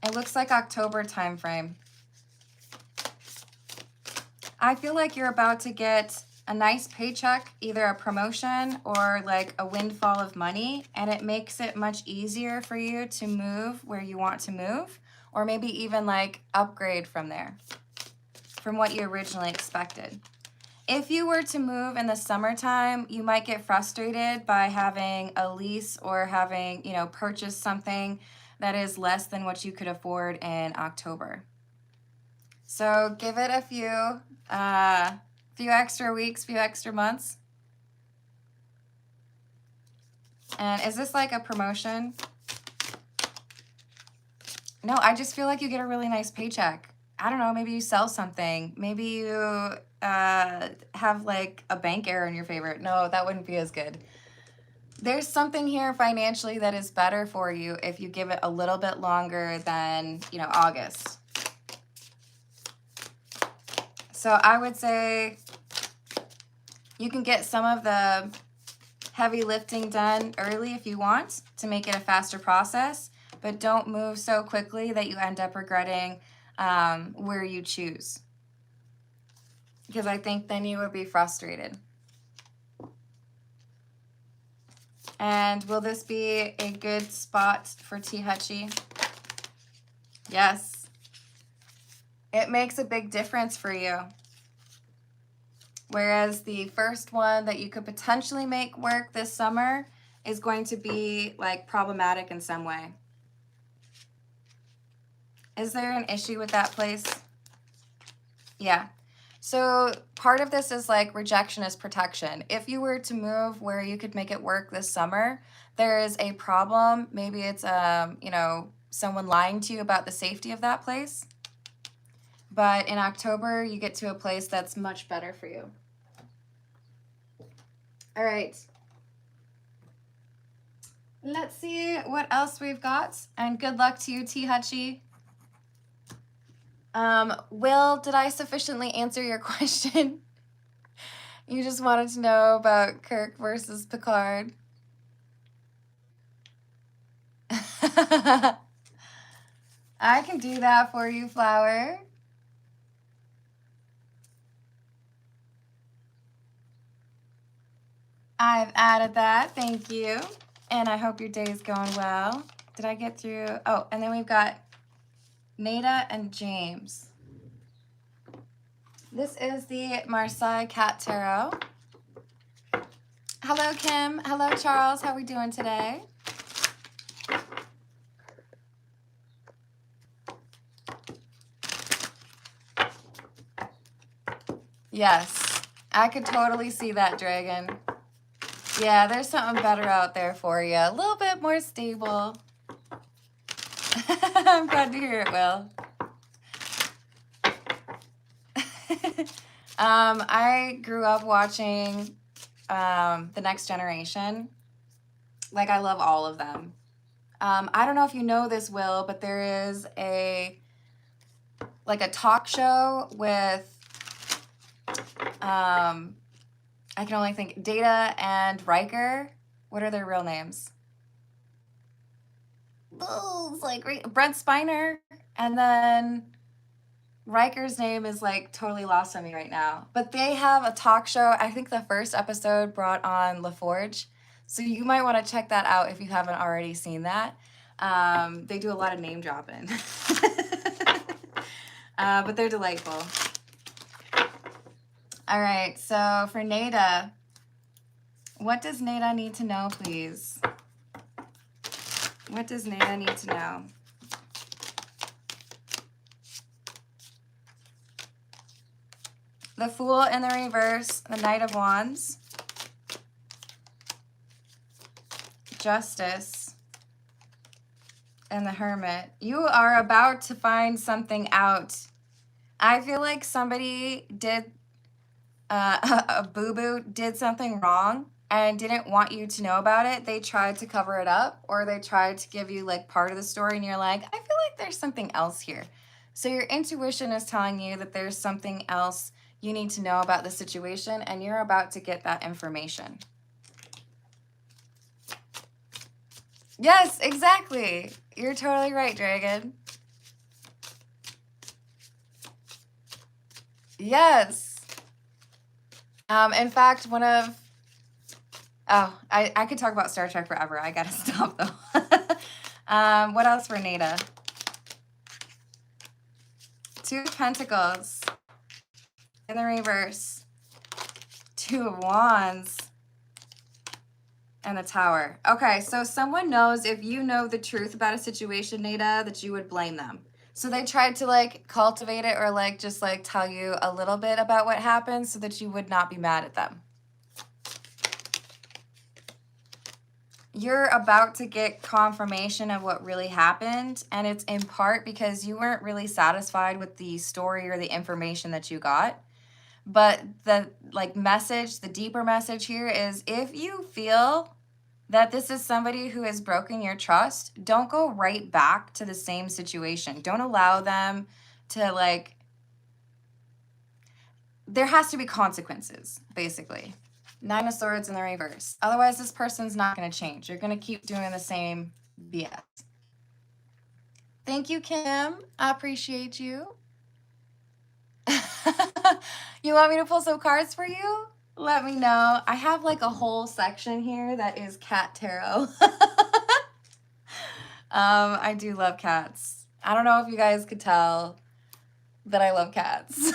It looks like October time frame. I feel like you're about to get a nice paycheck, either a promotion or like a windfall of money, and it makes it much easier for you to move where you want to move, or maybe even like upgrade from there, from what you originally expected. If you were to move in the summertime, you might get frustrated by having a lease or having, you know, purchase something that is less than what you could afford in October. So give it a few extra weeks, few extra months. And is this like a promotion? No, I just feel like you get a really nice paycheck. I don't know, maybe you sell something. Maybe you have like a bank error in your favor. No, that wouldn't be as good. There's something here financially that is better for you if you give it a little bit longer than, you know, August. So I would say you can get some of the heavy lifting done early if you want to make it a faster process, but don't move so quickly that you end up regretting where you choose. Because I think then you would be frustrated. And will this be a good spot for T. Hutchie? Yes. It makes a big difference for you. Whereas the first one that you could potentially make work this summer is going to be like problematic in some way. Is there an issue with that place? Yeah. So part of this is like rejection is protection. If you were to move where you could make it work this summer, there is a problem. Maybe it's you know, someone lying to you about the safety of that place. But in October, you get to a place that's much better for you. All right. Let's see what else we've got. And good luck to you, T. Hutchie. Will, did I sufficiently answer your question? You just wanted to know about Kirk versus Picard. I can do that for you, Flower. I've added that. Thank you. and I hope your day is going well. Did I get through? Oh, and then we've got Nada and James. This is the Marseille Cat Tarot. Hello, Kim. Hello, Charles. How are we doing today? Yes, I could totally see that, Dragon. Yeah, there's something better out there for you. A little bit more stable. I'm glad to hear it, Will. I grew up watching The Next Generation. Like, I love all of them. I don't know if you know this, Will, but there is a talk show with I can only think Data and Riker. What are their real names? Oh, it's like Brent Spiner, and then Riker's name is like totally lost on me right now. But they have a talk show. I think the first episode brought on LaForge, so you might want to check that out if you haven't already seen that. They do a lot of name dropping, but they're delightful. All right, so for Nada, what does Nada need to know, please? What does Nada need to know? The Fool in the reverse, the Knight of Wands, Justice, and the Hermit. You are about to find something out. I feel like somebody did a boo-boo, did something wrong and didn't want you to know about it. They tried to cover it up, or they tried to give you like part of the story, and you're like, I feel like there's something else here. So your intuition is telling you that there's something else you need to know about the situation, and you're about to get that information. Yes, exactly. You're totally right, Dragon. Yes. In fact, I could talk about Star Trek forever. I gotta stop though. What else for Nada? Two of Pentacles in the reverse, Two of Wands, and the Tower. Okay, so someone knows, if you know the truth about a situation, Nada, that you would blame them. So they tried to like cultivate it, or like just like tell you a little bit about what happened so that you would not be mad at them. You're about to get confirmation of what really happened, and it's in part because you weren't really satisfied with the story or the information that you got. But the message, the deeper message here is, if you feel that this is somebody who has broken your trust, don't go right back to the same situation. Don't allow them to there has to be consequences, basically. Nine of Swords in the reverse. Otherwise, this person's not going to change. You're going to keep doing the same BS. Thank you, Kim. I appreciate you. You want me to pull some cards for you? Let me know. I have like a whole section here that is cat tarot. I do love cats. I don't know if you guys could tell that I love cats.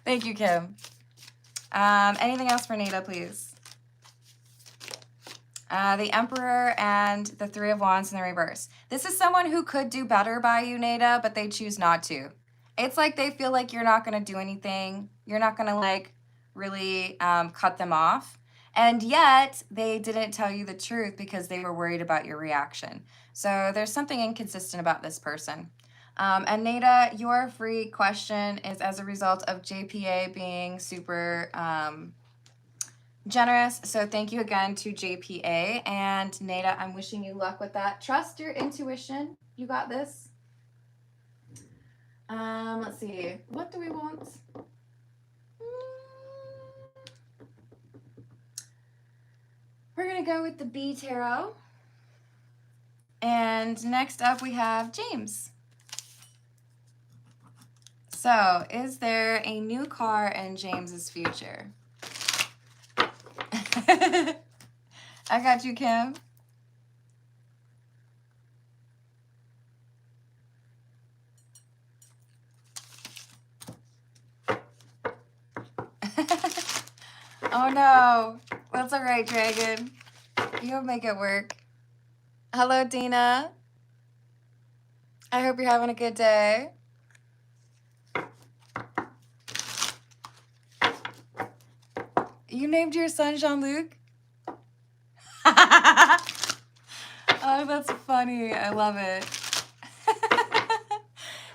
Thank you, Kim. Anything else for Nada, please? The Emperor and the Three of Wands in the reverse. This is someone who could do better by you, Nada, but they choose not to. It's like they feel like you're not going to do anything. You're not going to really cut them off. And yet they didn't tell you the truth because they were worried about your reaction. So there's something inconsistent about this person. And Nada, your free question is as a result of JPA being super generous. So thank you again to JPA. And Nada, I'm wishing you luck with that. Trust your intuition. You got this. Let's see. What do we want? We're going to go with the B Tarot. And next up we have James. So, is there a new car in James's future? I got you, Kim. Oh no. That's all right, Dragon. You'll make it work. Hello, Dina. I hope you're having a good day. You named your son Jean-Luc? Oh, that's funny. I love it.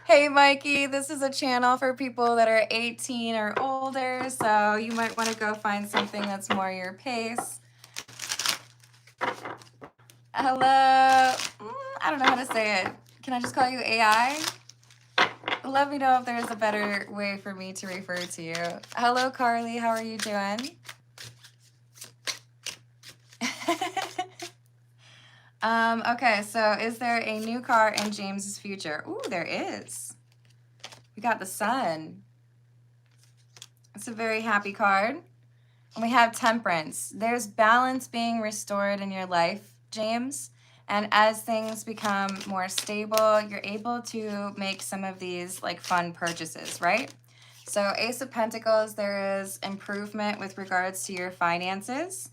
Hey, Mikey, this is a channel for people that are 18 or older, so you might want to go find something that's more your pace. Hello. I don't know how to say it. Can I just call you AI? Let me know if there's a better way for me to refer to you. Hello, Carly. How are you doing? Okay, so is there a new car in James's future? Ooh, there is. We got the sun. It's a very happy card. And we have Temperance. There's balance being restored in your life, James. And as things become more stable, you're able to make some of these like fun purchases, right? So Ace of Pentacles, there is improvement with regards to your finances.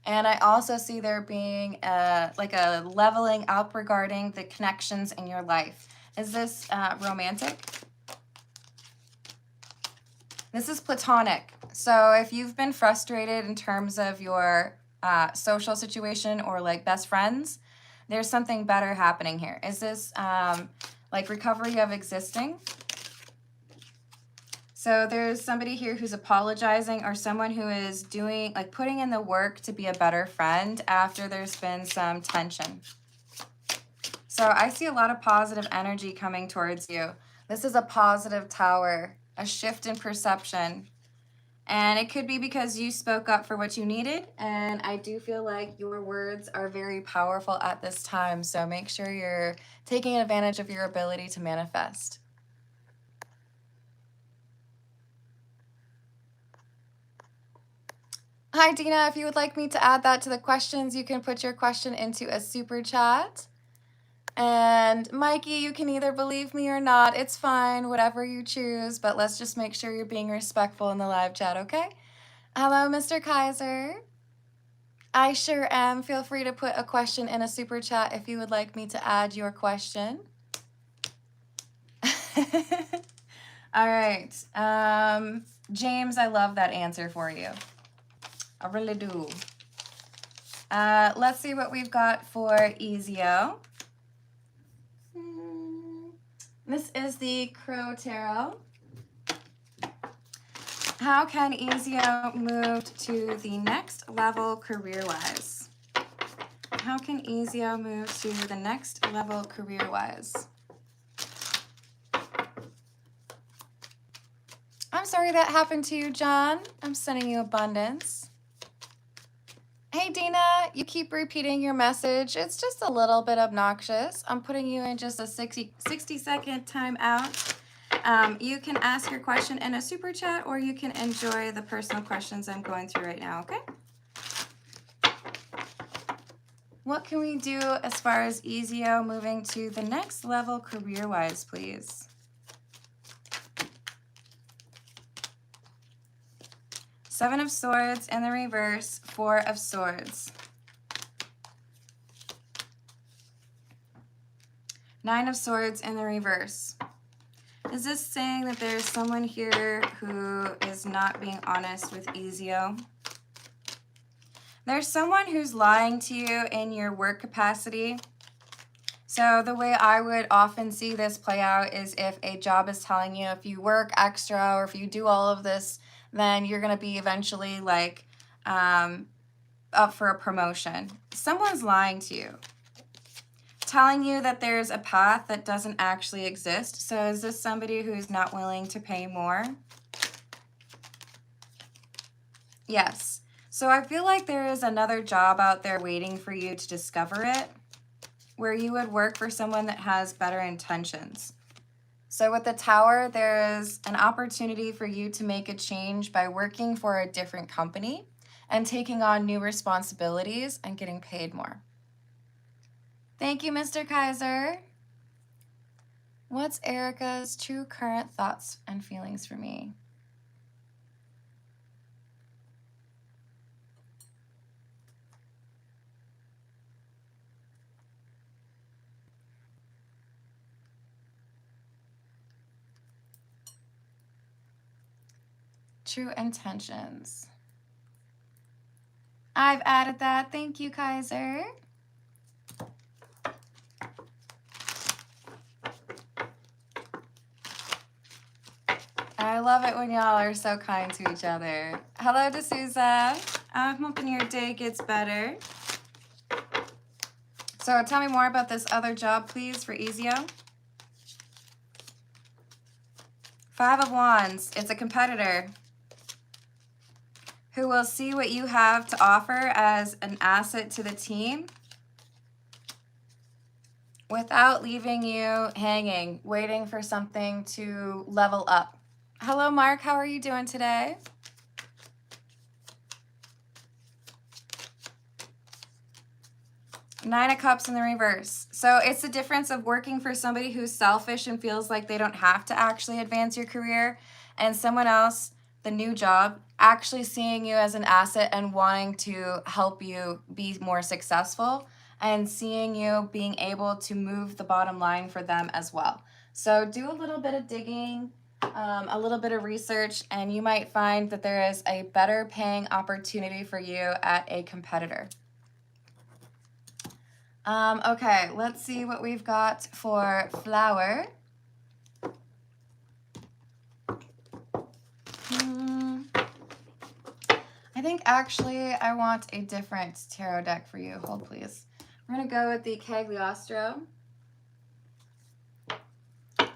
And I also see there being like a leveling up regarding the connections in your life. Is this romantic? This is platonic. So if you've been frustrated in terms of your social situation or like best friends, there's something better happening here. Is this like recovery of existing? So there's somebody here who's apologizing or someone who is doing, like putting in the work to be a better friend after there's been some tension. So I see a lot of positive energy coming towards you. This is a positive tower, a shift in perception. And it could be because you spoke up for what you needed. And I do feel like your words are very powerful at this time. So make sure you're taking advantage of your ability to manifest. Hi, Dina. If you would like me to add that to the questions, you can put your question into a super chat. And Mikey, you can either believe me or not. It's fine, whatever you choose, but let's just make sure you're being respectful in the live chat, okay? Hello, Mr. Kaiser. I sure am. Feel free to put a question in a super chat if you would like me to add your question. All right. James, I love that answer for you. I really do. Let's see what we've got for Ezio. This is the Crow Tarot. How can Ezio move to the next level career-wise? How can Ezio move to the next level career-wise? I'm sorry that happened to you, John. I'm sending you abundance. Hey, Dina, you keep repeating your message. It's just a little bit obnoxious. I'm putting you in just a 60-second timeout. You can ask your question in a super chat, or you can enjoy the personal questions I'm going through right now, okay? What can we do as far as Ezio moving to the next level career-wise, please? Seven of Swords in the reverse, Four of Swords. Nine of Swords in the reverse. Is this saying that there's someone here who is not being honest with Ezio? There's someone who's lying to you in your work capacity. So the way I would often see this play out is if a job is telling you if you work extra or if you do all of this, then you're going to be eventually like up for a promotion. Someone's lying to you, telling you that there's a path that doesn't actually exist. So is this somebody who's not willing to pay more? Yes. So I feel like there is another job out there waiting for you to discover it, where you would work for someone that has better intentions. So with the Tower, there is an opportunity for you to make a change by working for a different company. and taking on new responsibilities and getting paid more. Thank you, Mr. Kaiser. What's Erica's true current thoughts and feelings for me? True intentions. I've added that. Thank you, Kaiser. I love it when y'all are so kind to each other. Hello, D'Souza. I'm hoping your day gets better. So tell me more about this other job, please, for Ezio. 5 of Wands. It's a competitor who will see what you have to offer as an asset to the team without leaving you hanging, waiting for something to level up. Hello, Mark. How are you doing today? Nine of Cups in the reverse. So it's the difference of working for somebody who's selfish and feels like they don't have to actually advance your career, and someone else, the new job, actually seeing you as an asset and wanting to help you be more successful and seeing you being able to move the bottom line for them as well. So do a little bit of digging, a little bit of research, and you might find that there is a better paying opportunity for you at a competitor. Okay, let's see what we've got for Flower. I think actually I want a different tarot deck for you. Hold, please. We're going to go with the Cagliostro.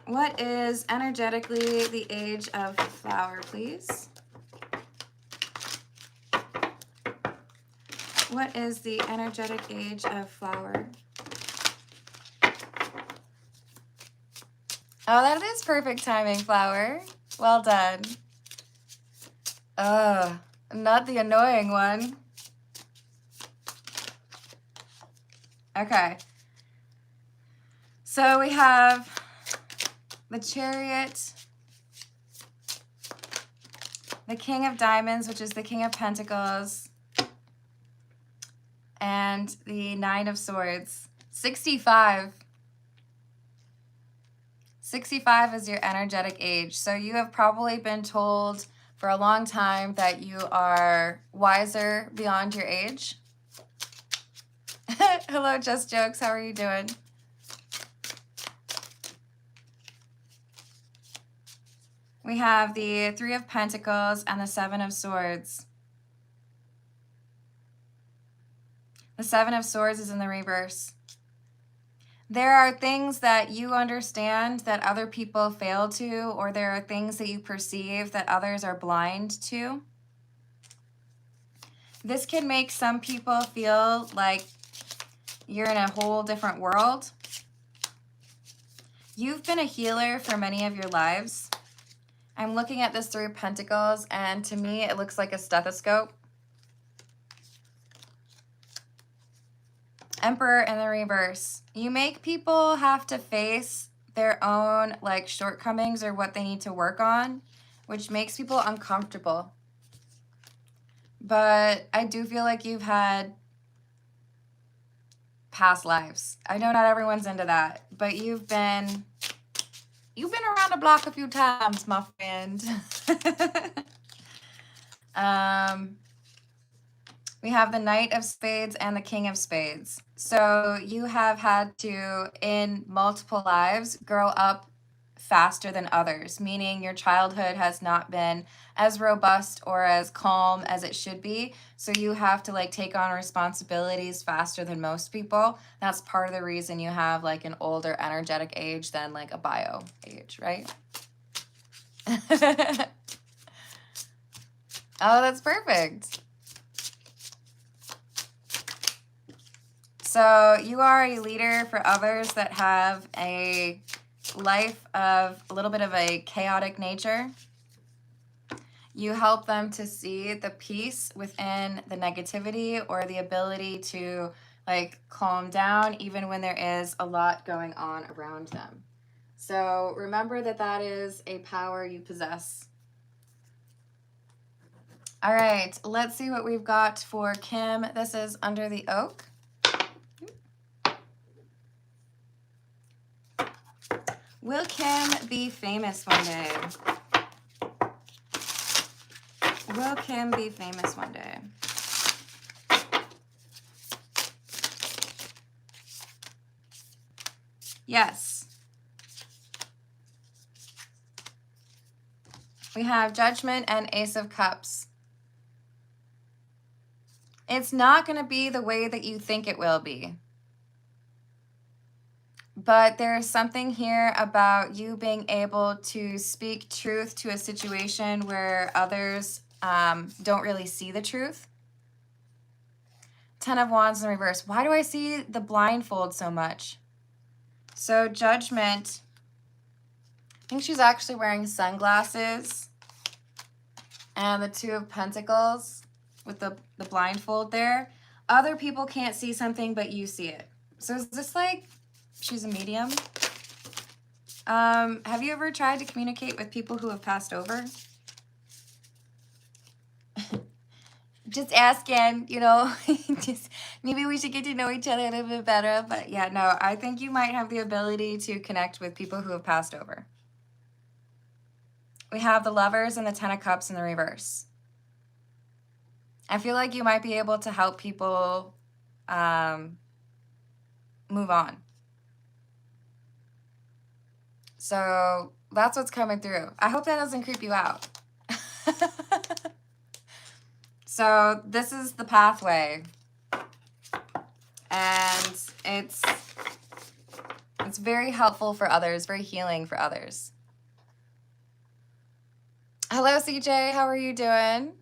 What is energetically the age of Flower, please? What is the energetic age of Flower? Oh, that is perfect timing, Flower. Well done. Not the annoying one. Okay. So we have the Chariot, the King of Diamonds, which is the King of Pentacles, and the Nine of Swords. 65. 65 is your energetic age. So you have probably been told for a long time that you are wiser beyond your age. Hello, Just Jokes. How are you doing? We have the Three of Pentacles and the Seven of Swords. The Seven of Swords is in the reverse. There are things that you understand that other people fail to, or there are things that you perceive that others are blind to. This can make some people feel like you're in a whole different world. You've been a healer for many of your lives. I'm looking at this Three of Pentacles, and to me it looks like a stethoscope. Emperor in the reverse. You make people have to face their own like shortcomings or what they need to work on, which makes people uncomfortable. But I do feel like you've had past lives. I know not everyone's into that, but you've been around the block a few times, my friend. We have the Knight of Spades and the King of Spades. So you have had to, in multiple lives, grow up faster than others, meaning your childhood has not been as robust or as calm as it should be. So you have to like take on responsibilities faster than most people. That's part of the reason you have like an older energetic age than like a bio age, right? Oh, that's perfect. So you are a leader for others that have a life of a little bit of a chaotic nature. You help them to see the peace within the negativity, or the ability to like calm down even when there is a lot going on around them. So remember that that is a power you possess. All right, let's see what we've got for Kim. This is Under the Oak. Will Kim be famous one day? Will Kim be famous one day? Yes. We have Judgment and Ace of Cups. It's not going to be the way that you think it will be. But there's something here about you being able to speak truth to a situation where others don't really see the truth. Ten of Wands in reverse. Why do I see the blindfold so much? So Judgment, I think she's actually wearing sunglasses. And the Two of Pentacles with the blindfold there. Other people can't see something, but you see it. So is this like she's a medium? Have you ever tried to communicate with people who have passed over? Just asking, you know, just maybe we should get to know each other a little bit better. But yeah, no, I think you might have the ability to connect with people who have passed over. We have the Lovers and the Ten of Cups in the reverse. I feel like you might be able to help people move on. So that's what's coming through. I hope that doesn't creep you out. So this is the pathway. And it's very helpful for others, very healing for others. Hello, CJ. How are you doing?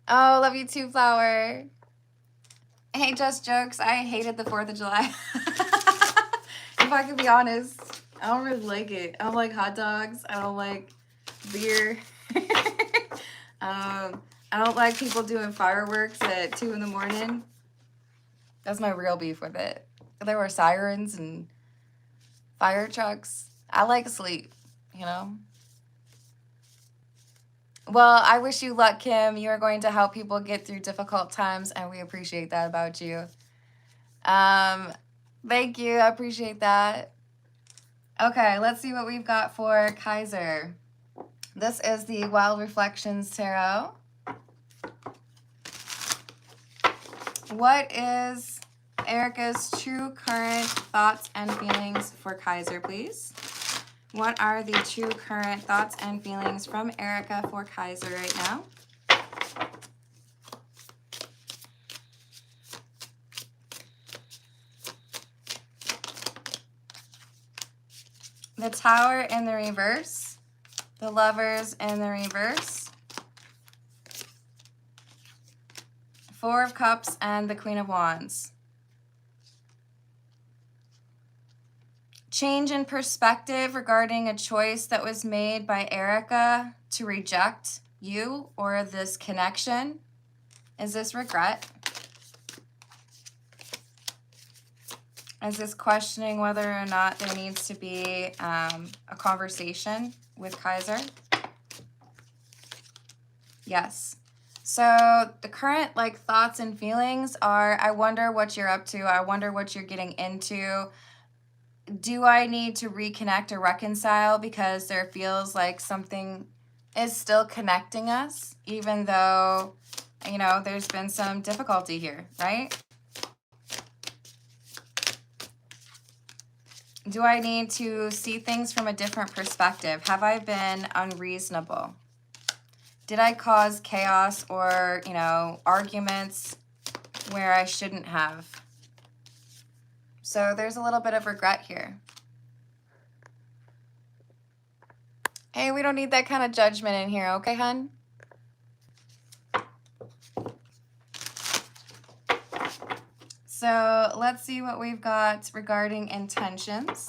Oh, love you too, Flower. Hey, Just Jokes. I hated the 4th of July. If I could be honest, I don't really like it. I don't like hot dogs. I don't like beer. I don't like people doing fireworks at 2 in the morning. That's my real beef with it. There were sirens and fire trucks. I like sleep, you know? Well, I wish you luck, Kim. You are going to help people get through difficult times, and we appreciate that about you. Thank you. I appreciate that. Okay, let's see what we've got for Kaiser. This is the Wild Reflections Tarot. What is Erica's true current thoughts and feelings for Kaiser, please? What are the true current thoughts and feelings from Erica for Kaiser right now? The Tower in the reverse. The Lovers in the reverse. 4 of Cups and the Queen of Wands. Change in perspective regarding a choice that was made by Erica to reject you or this connection. Is this regret? Is this questioning whether or not there needs to be a conversation with Kaiser? Yes. So the current thoughts and feelings are, I wonder what you're up to. I wonder what you're getting into. Do I need to reconnect or reconcile because there feels like something is still connecting us, even though, you know, there's been some difficulty here, right? Do I need to see things from a different perspective? Have I been unreasonable? Did I cause chaos or, you know, arguments where I shouldn't have? So there's a little bit of regret here. Hey, we don't need that kind of judgment in here, okay, hun? So let's see what we've got regarding intentions.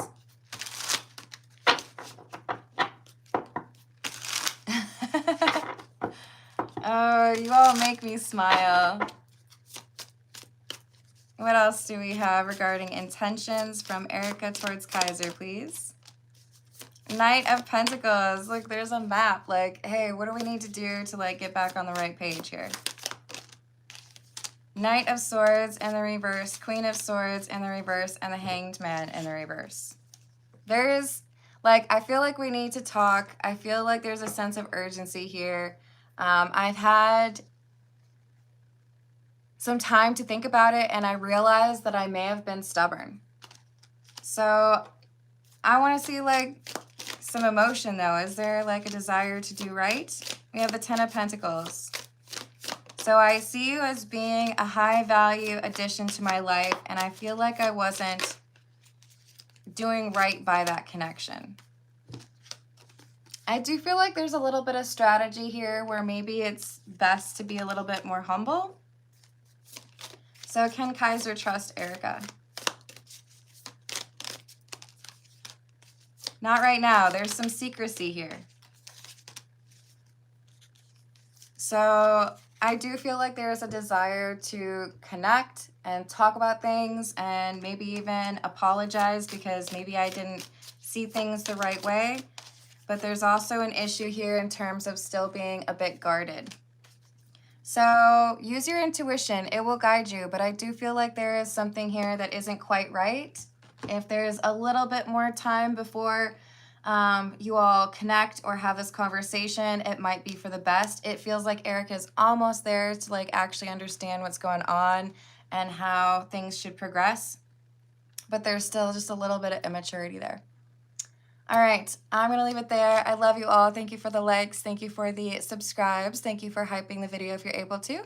Oh, you all make me smile. What else do we have regarding intentions from Erica towards Kaiser, please? Knight of Pentacles. Look, there's a map. Like, hey, what do we need to do to, like, get back on the right page here? Knight of Swords in the reverse, Queen of Swords in the reverse, and the Hanged Man in the reverse. There's, like, I feel like we need to talk. I feel like there's a sense of urgency here. I've had some time to think about it, and I realized that I may have been stubborn. So I want to see, like, some emotion, though. Is there, like, a desire to do right? We have the Ten of Pentacles. So I see you as being a high-value addition to my life, and I feel like I wasn't doing right by that connection. I do feel like there's a little bit of strategy here where maybe it's best to be a little bit more humble. So can Kaiser trust Erica? Not right now. There's some secrecy here. So I do feel like there's a desire to connect and talk about things and maybe even apologize because maybe I didn't see things the right way. But there's also an issue here in terms of still being a bit guarded. So use your intuition. It will guide you. But I do feel like there is something here that isn't quite right. If there's a little bit more time before you all connect or have this conversation, it might be for the best. It feels like Erica is almost there to, like, actually understand what's going on and how things should progress. But there's still just a little bit of immaturity there. All right, I'm going to leave it there. I love you all. Thank you for the likes. Thank you for the subscribes. Thank you for hyping the video if you're able to.